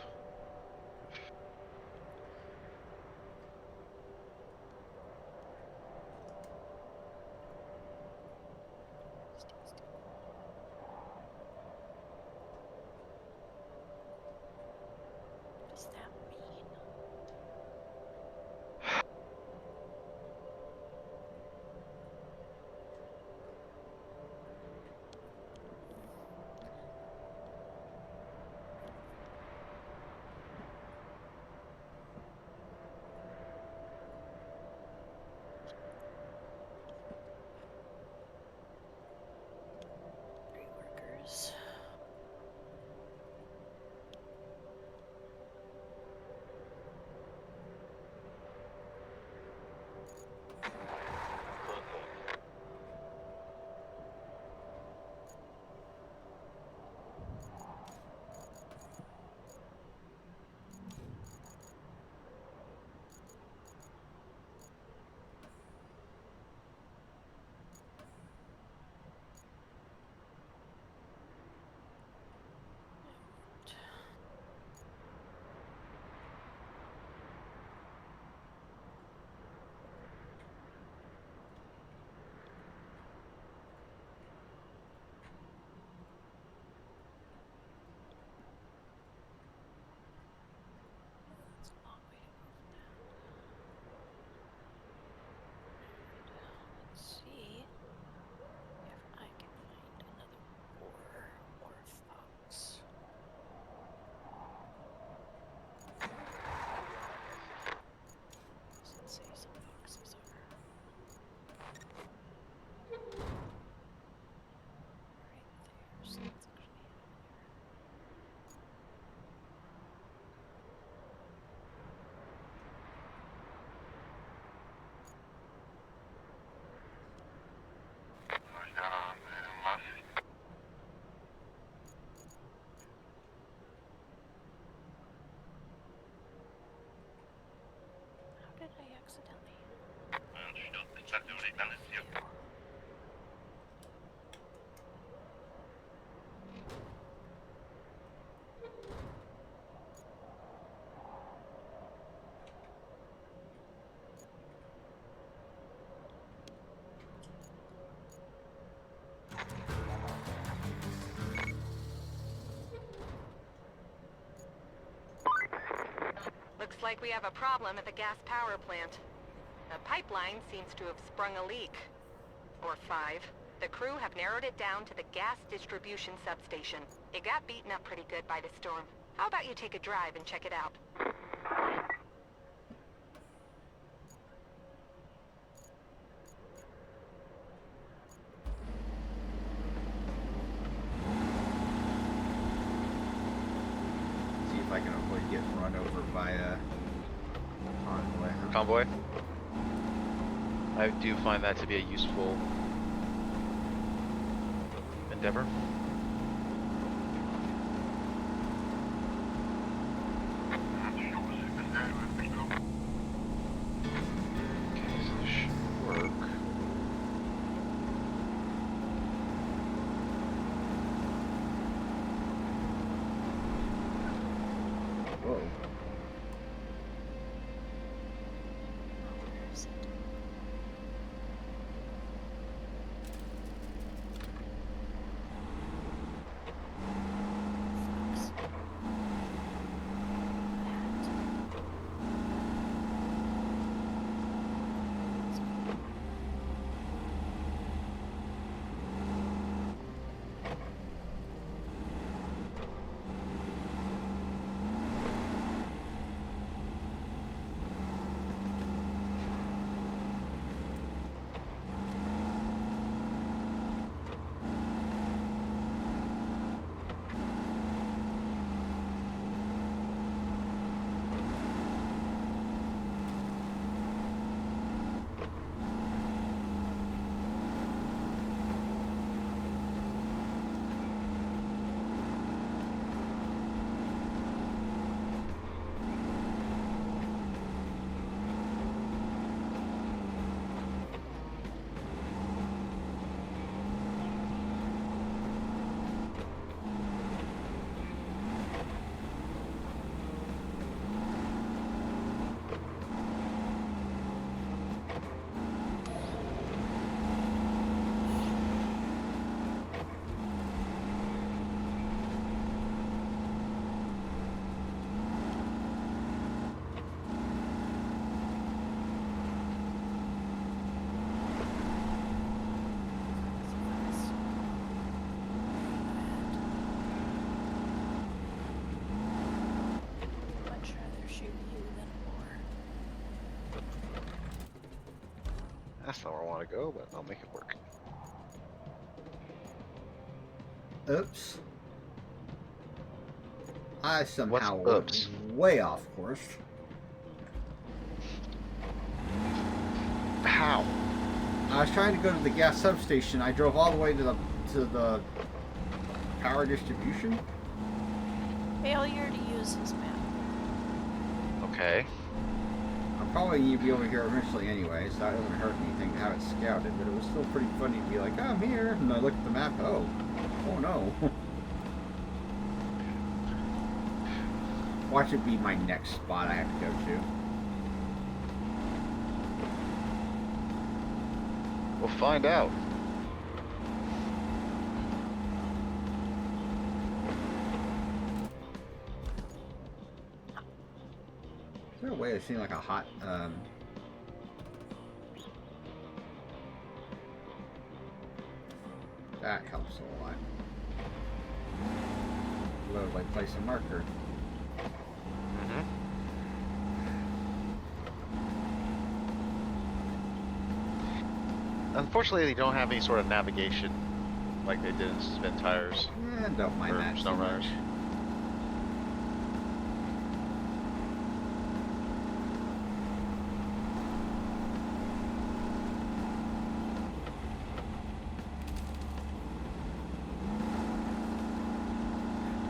S3: What does that mean? Workers. That's a long way to go for that. Let's see if I can find another boar or fox. Let's say some foxes are. Right there, so let's actually head over there. How did I accidentally?
S4: Looks like we have a problem at the gas power plant. The pipeline seems to have sprung a leak. Or 5. The crew have narrowed it down to the gas distribution substation. It got beaten up pretty good by the storm. How about you take a drive and check it out?
S1: See if I can avoid getting run over by a convoy. Huh?
S2: Convoy. I do find that to be a useful endeavor. Okay, so this should work.
S1: Whoa.
S3: Where is it?
S2: That's not where I want to go, but I'll make it work.
S1: Oops. I somehow
S2: oops?
S1: went way off course.
S2: How?
S1: I was trying to go to the gas substation. I drove all the way to the power distribution.
S3: Failure to use his map.
S2: Okay.
S1: I'll probably need to be over here eventually anyway, so that doesn't hurt anything to have it scouted, but it was still pretty funny to be like, oh, I'm here, and I look at the map, oh no. Watch it be my next spot I have to go to.
S2: We'll find out.
S1: Is there a way of seeing like a hot, that helps a lot. Load, like place a marker.
S2: Mm-hmm. Unfortunately, they don't have any sort of navigation like they did in Spin Tires
S1: Don't mind
S2: or
S1: that
S2: Snow
S1: too much.
S2: Runners.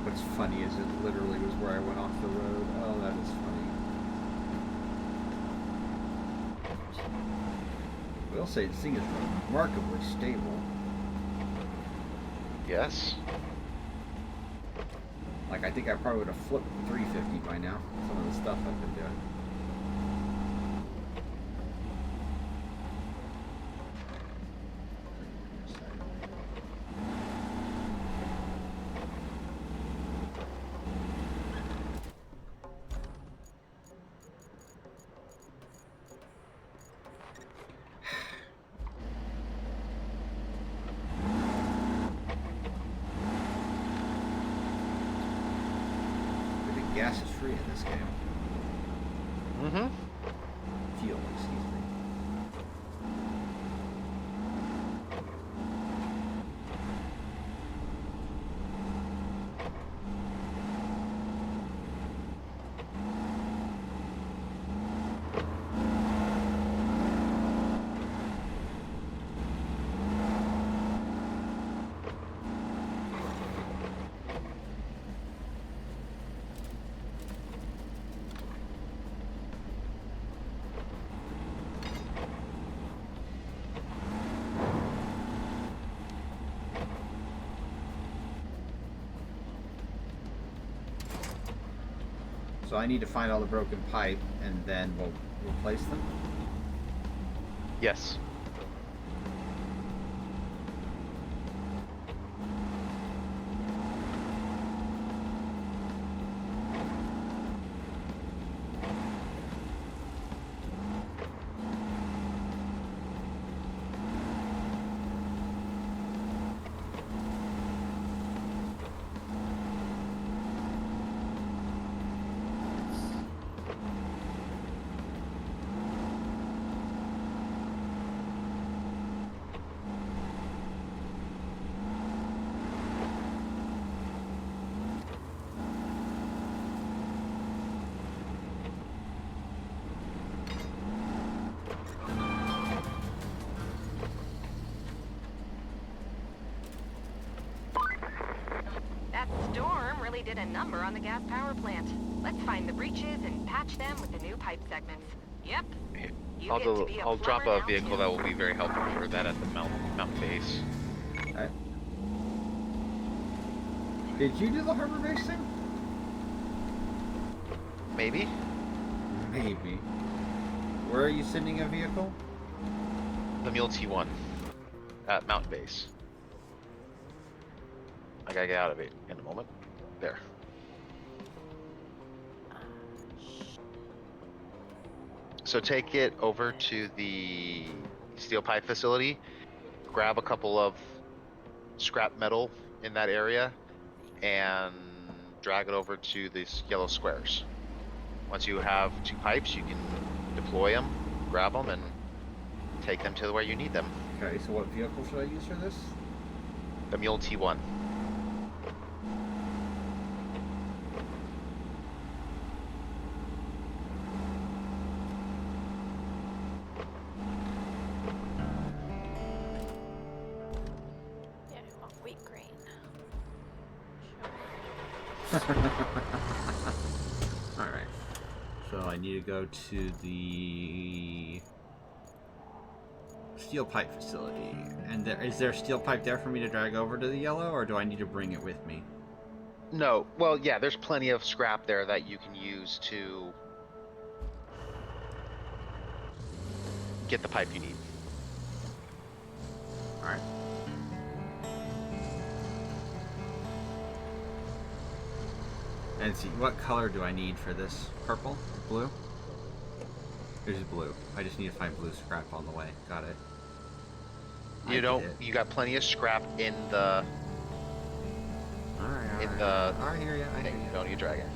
S1: What's funny is it literally was where I went off the road. Oh, that is funny. I will say this thing is remarkably stable.
S2: Yes.
S1: Like, I think I probably would have flipped 350 by now. Some of the stuff I've been doing. Gas is free in this game.
S2: Mm-hmm.
S1: Fuel, excuse me. So I need to find all the broken pipe, and then we'll replace them.
S2: Yes.
S4: That storm really did a number on the gas power plant. Let's find the breaches and patch them with the new pipe segments. Yep. You get to be a
S2: I'll drop
S4: plumber
S2: a
S4: now,
S2: vehicle
S4: too.
S2: that will be very helpful for that at the mountain base.
S1: Okay. Did you do the harbor base thing?
S2: Maybe?
S1: Maybe. Where are you sending a vehicle?
S2: The Mule T1 at mountain base. I gotta get out of it in a moment. There. So take it over to the steel pipe facility, grab a couple of scrap metal in that area, and drag it over to these yellow squares. Once you have 2 pipes, you can deploy them, grab them, and take them to where you need them.
S1: Okay, so what vehicle should I use for this?
S2: The Mule T1.
S3: Yeah, I want wheat grain.
S1: Alright. So I need to go to the steel pipe facility. And is there steel pipe there for me to drag over to the yellow, or do I need to bring it with me?
S2: No, well, yeah, there's plenty of scrap there that you can use to get the pipe you need.
S1: Alright. And see, what color do I need for this? Purple? Blue? There's blue. I just need to find blue scrap on the way. Got it.
S2: You don't. You got plenty of scrap in the.
S1: Alright,
S2: in the.
S1: I hear ya. I hear
S2: thing.
S1: ya.
S2: You don't need to drag it.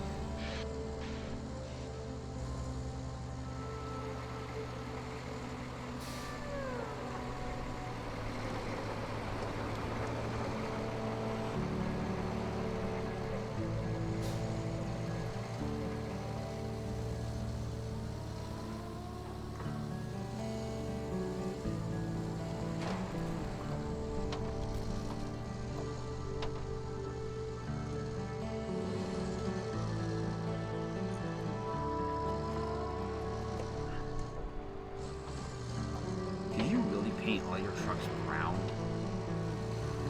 S1: Do you really paint all your trucks brown?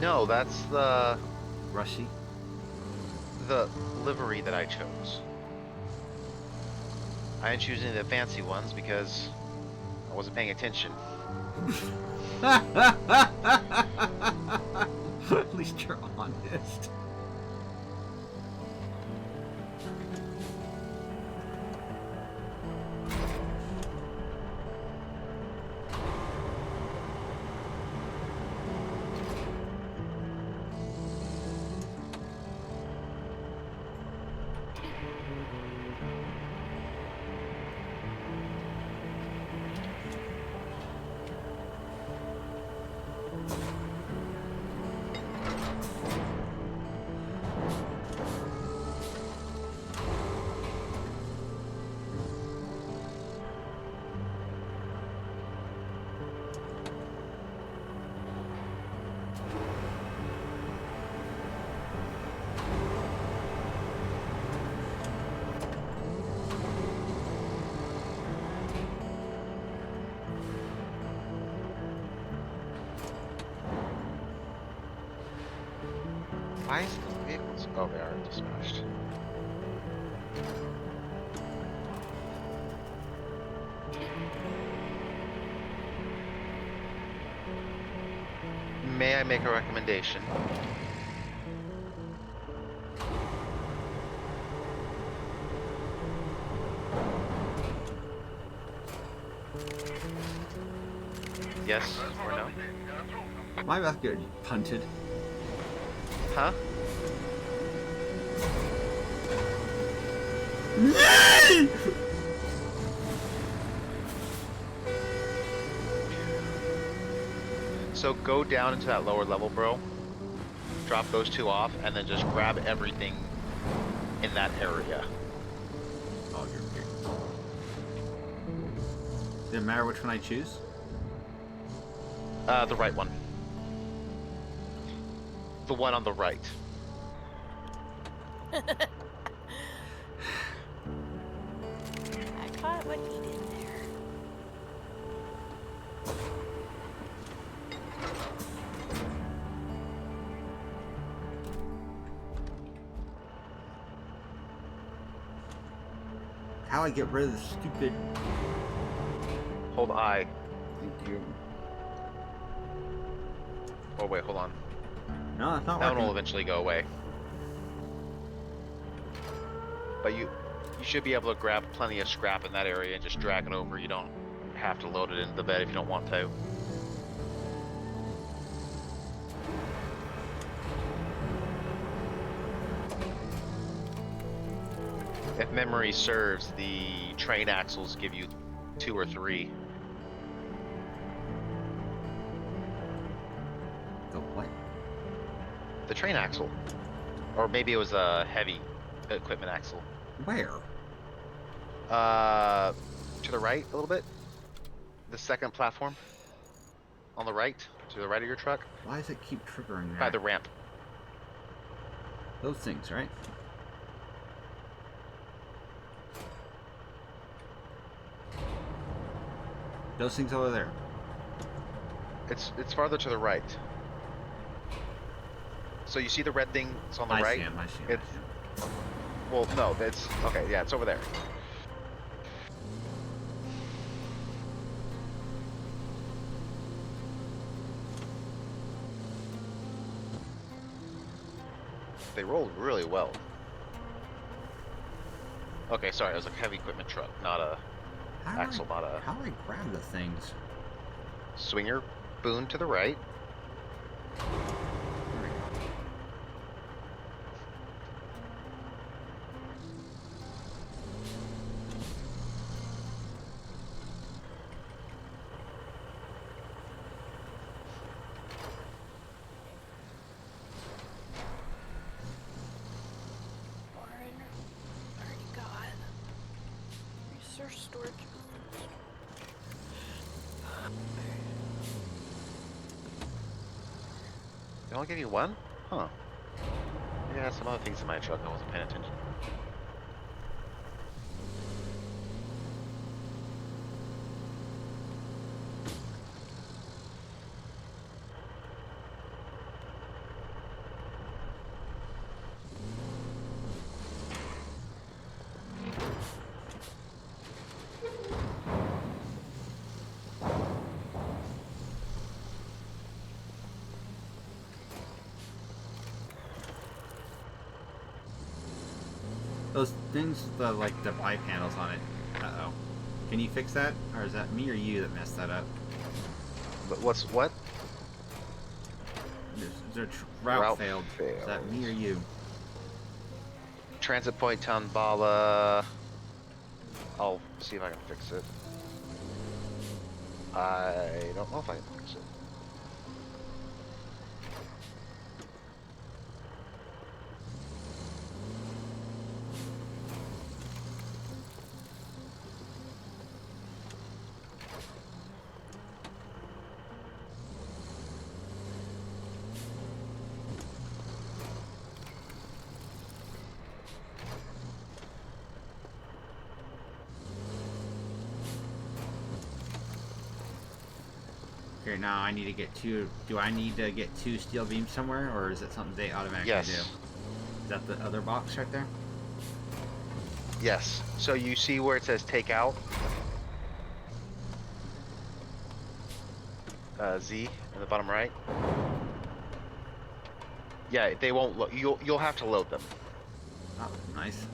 S2: No, that's the
S1: Rushy?
S2: livery that I chose. I didn't choose any of the fancy ones because I wasn't paying attention.
S1: At least you're honest.
S2: Why is the vehicles? Oh, they are dispatched. May I make a recommendation? Yes or no?
S1: My bad, good. Punted.
S2: Huh? So go down into that lower level, bro. Drop those two off, and then just grab everything in that area.
S1: Oh, you're weird. Does it matter which one I choose?
S2: The right one. The one on the right.
S3: I caught what he did there.
S1: How I get rid of the stupid...
S2: Hold I.
S1: Thank you.
S2: Oh wait, hold on.
S1: No, it's not
S2: That one will
S1: working.
S2: eventually go away. But you should be able to grab plenty of scrap in that area and just drag it over. You don't have to load it into the bed if you don't want to. If memory serves, the train axles give you 2 or 3.
S1: The what?
S2: The train axle. Or maybe it was a heavy equipment axle.
S1: Where?
S2: To the right a little bit. The second platform. On the right. To the right of your truck.
S1: Why does it keep triggering that?
S2: By the ramp.
S1: Those things, right? Those things over there.
S2: It's farther to the right. So you see the red thing? It's on the right.
S1: I see 'em.
S2: It's well, no, it's okay. Yeah, it's over there. They rolled really well. Okay, sorry, it was a heavy equipment truck, not a axle, not a
S1: How do I grab the things?
S2: swinger boon to the right.
S1: There we go.
S3: Warren, already got. Research storage.
S2: They only give you one? Huh. Maybe I had some other things in my truck I wasn't paying attention.
S1: Those things, like the pie panels on it. Uh-oh. Can you fix that? Or is that me or you that messed that up?
S2: But what?
S1: Their route
S2: Route
S1: failed. Is that me or you?
S2: Transit point town Bala. I'll see if I can fix it. I don't know if I can fix it.
S1: Okay, now I need to get two. Do I need to get two steel beams somewhere, or is it something they automatically
S2: Yes.
S1: do? Is that the other box right there?
S2: Yes. So you see where it says take out? Z in the bottom right. Yeah, they won't. You'll have to load them.
S1: Oh, nice.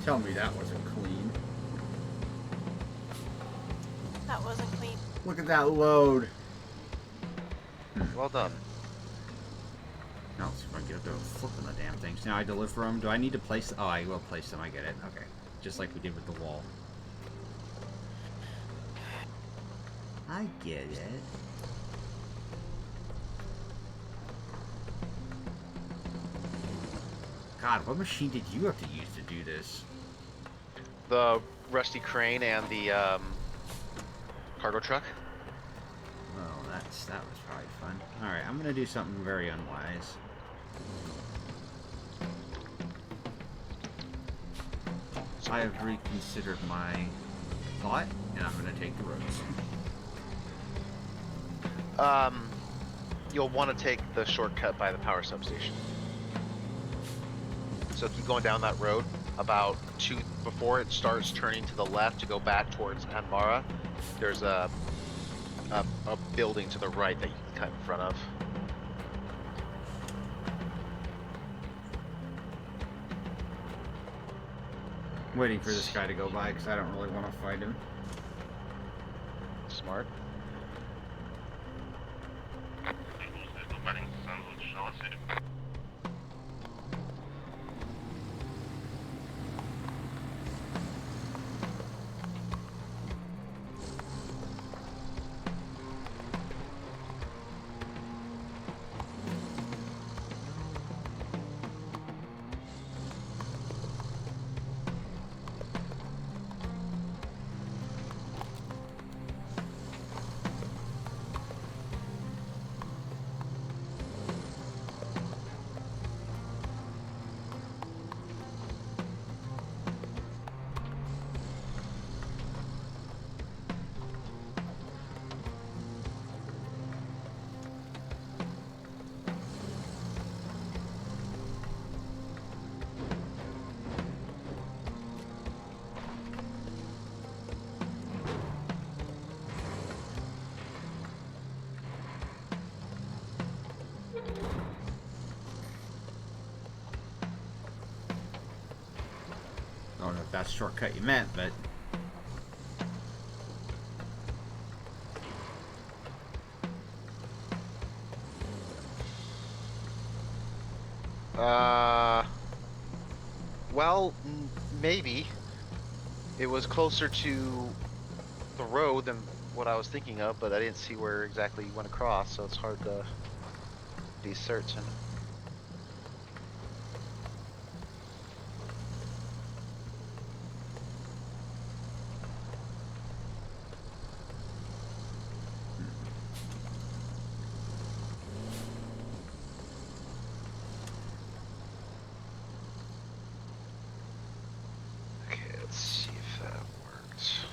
S1: Tell me that wasn't clean.
S3: That wasn't clean.
S1: Look at that load.
S2: Well done.
S1: Now let's see if I can get up there and flipping the damn things. Now I deliver them. Do I need to place? Oh, I will place them. I get it. Okay, just like we did with the wall. I get it. God, what machine did you have to use to do this?
S2: The rusty crane and the cargo truck.
S1: Well, that was probably fun. All right, I'm gonna do something very unwise. I have reconsidered my thought, and I'm gonna take the roads.
S2: You'll want to take the shortcut by the power substation. So keep going down that road. About before it starts turning to the left to go back towards Anmara, there's a building to the right that you can cut in front of.
S1: Waiting for this guy to go by because I don't really want to fight him.
S2: Smart.
S1: I don't know if that's shortcut you meant, but
S2: Well, maybe. It was closer to the road than what I was thinking of, but I didn't see where exactly you went across, so it's hard to be certain. Okay, let's see if that works.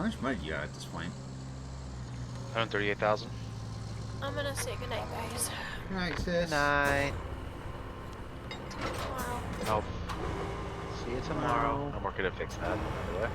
S1: how much money do you have at this point?
S2: 138,000.
S3: I'm gonna say goodnight, guys.
S1: All right, sis.
S2: Night.
S3: Tomorrow.
S2: Oh. See you tomorrow. I'm working to fix that, by the way.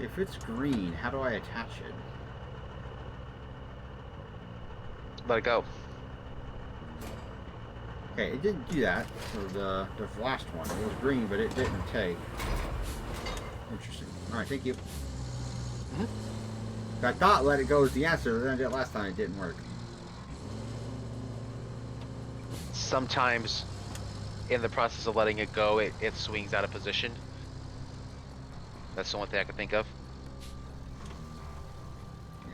S1: if it's green, how do I attach it?
S2: Let it go.
S1: Okay, it didn't do that for the last one. It was green, but it didn't take. Interesting. Alright, thank you. I thought let it go was the answer, but then I did it last time, it didn't work.
S2: Sometimes in the process of letting it go, it swings out of position. That's the only thing I can think of.
S1: Yeah.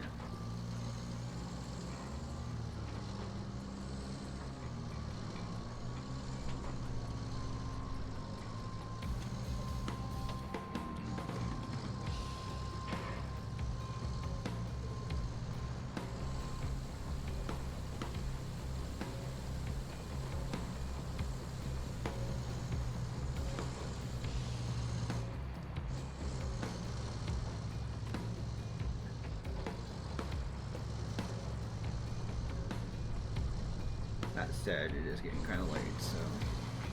S1: That said, it is getting kind of late, so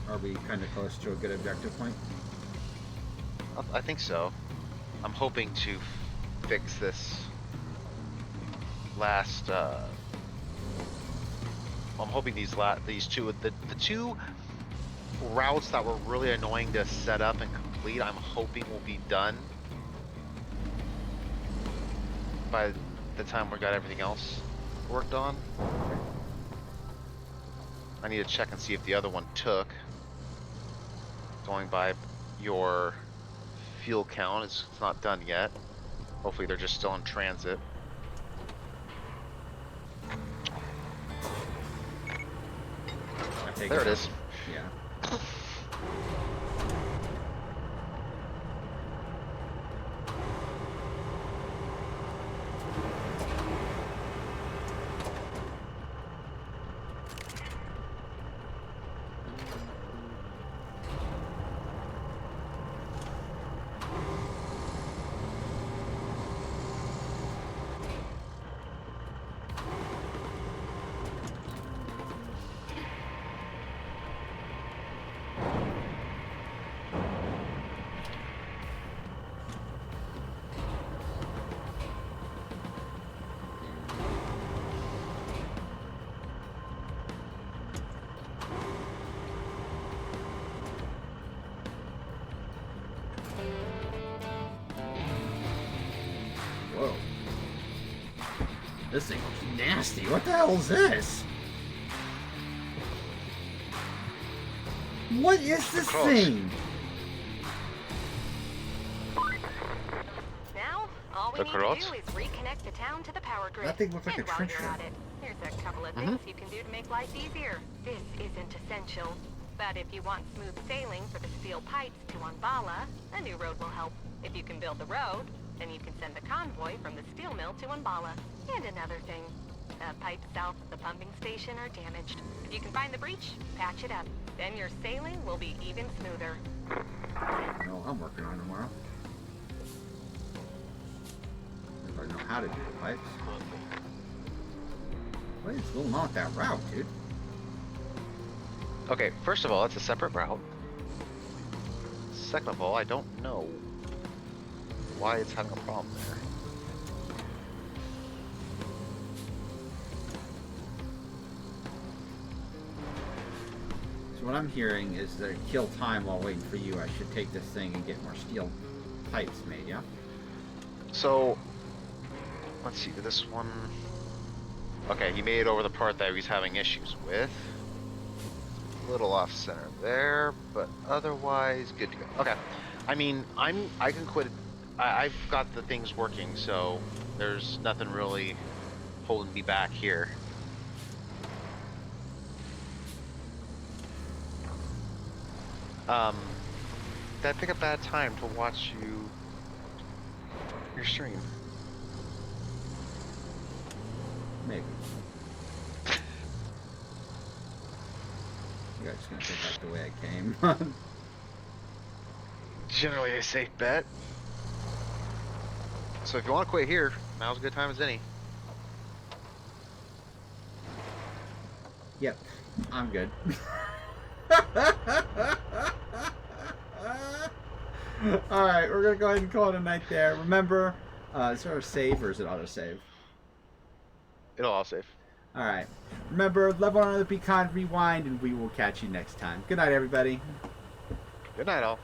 S1: are we kind of close to a good objective point?
S2: I think so. I'm hoping to fix this last. I'm hoping these two the two routes that were really annoying to set up and complete. I'm hoping will be done by the time we got everything else worked on. I need to check and see if the other one took. Going by your fuel count, it's not done yet. Hopefully they're just still in transit. There it is.
S1: Yeah. Whoa. This thing looks nasty. What the hell is this? What is this thing?
S4: Now, all we
S2: The
S4: need to
S2: carrots?
S4: do is reconnect the town to the power grid.
S1: That thing looks like
S4: and
S1: a
S4: while
S1: trench
S4: you're
S1: coat.
S4: at it, here's a couple of things you can do to make life easier. This isn't essential, but if you want smooth sailing for the steel pipes to Umbala, a new road will help. If you can build the road, then you can send the convoy from the steel mill to Umbala. And another thing, the pipes south of the pumping station are damaged. If you can find the breach, patch it up. Then your sailing will be even smoother.
S1: No, I'm working on tomorrow. If I know how to do the pipes. What is going on with that route, dude?
S2: Okay, first of all, it's a separate route. Second of all, I don't know why it's having a problem there.
S1: So what I'm hearing is that kill time while waiting for you. I should take this thing and get more steel pipes made, yeah?
S2: So, let's see, this one... Okay, he made it over the part that he was having issues with. A little off center there, but otherwise good to go. Okay, I mean, I can quit. I've got the things working, so there's nothing really holding me back here. Did I pick a bad time to watch your stream?
S1: Maybe. I'm just gonna take that the way I came.
S2: Generally a safe bet. So if you want to quit here, now's a good time as any.
S1: Yep, I'm good. Alright, we're gonna go ahead and call it a night there. Remember, is there a save or is it auto-save?
S2: It'll all save.
S1: Alright. Remember, love one another, be kind, rewind, and we will catch you next time. Good night, everybody.
S2: Good night, all.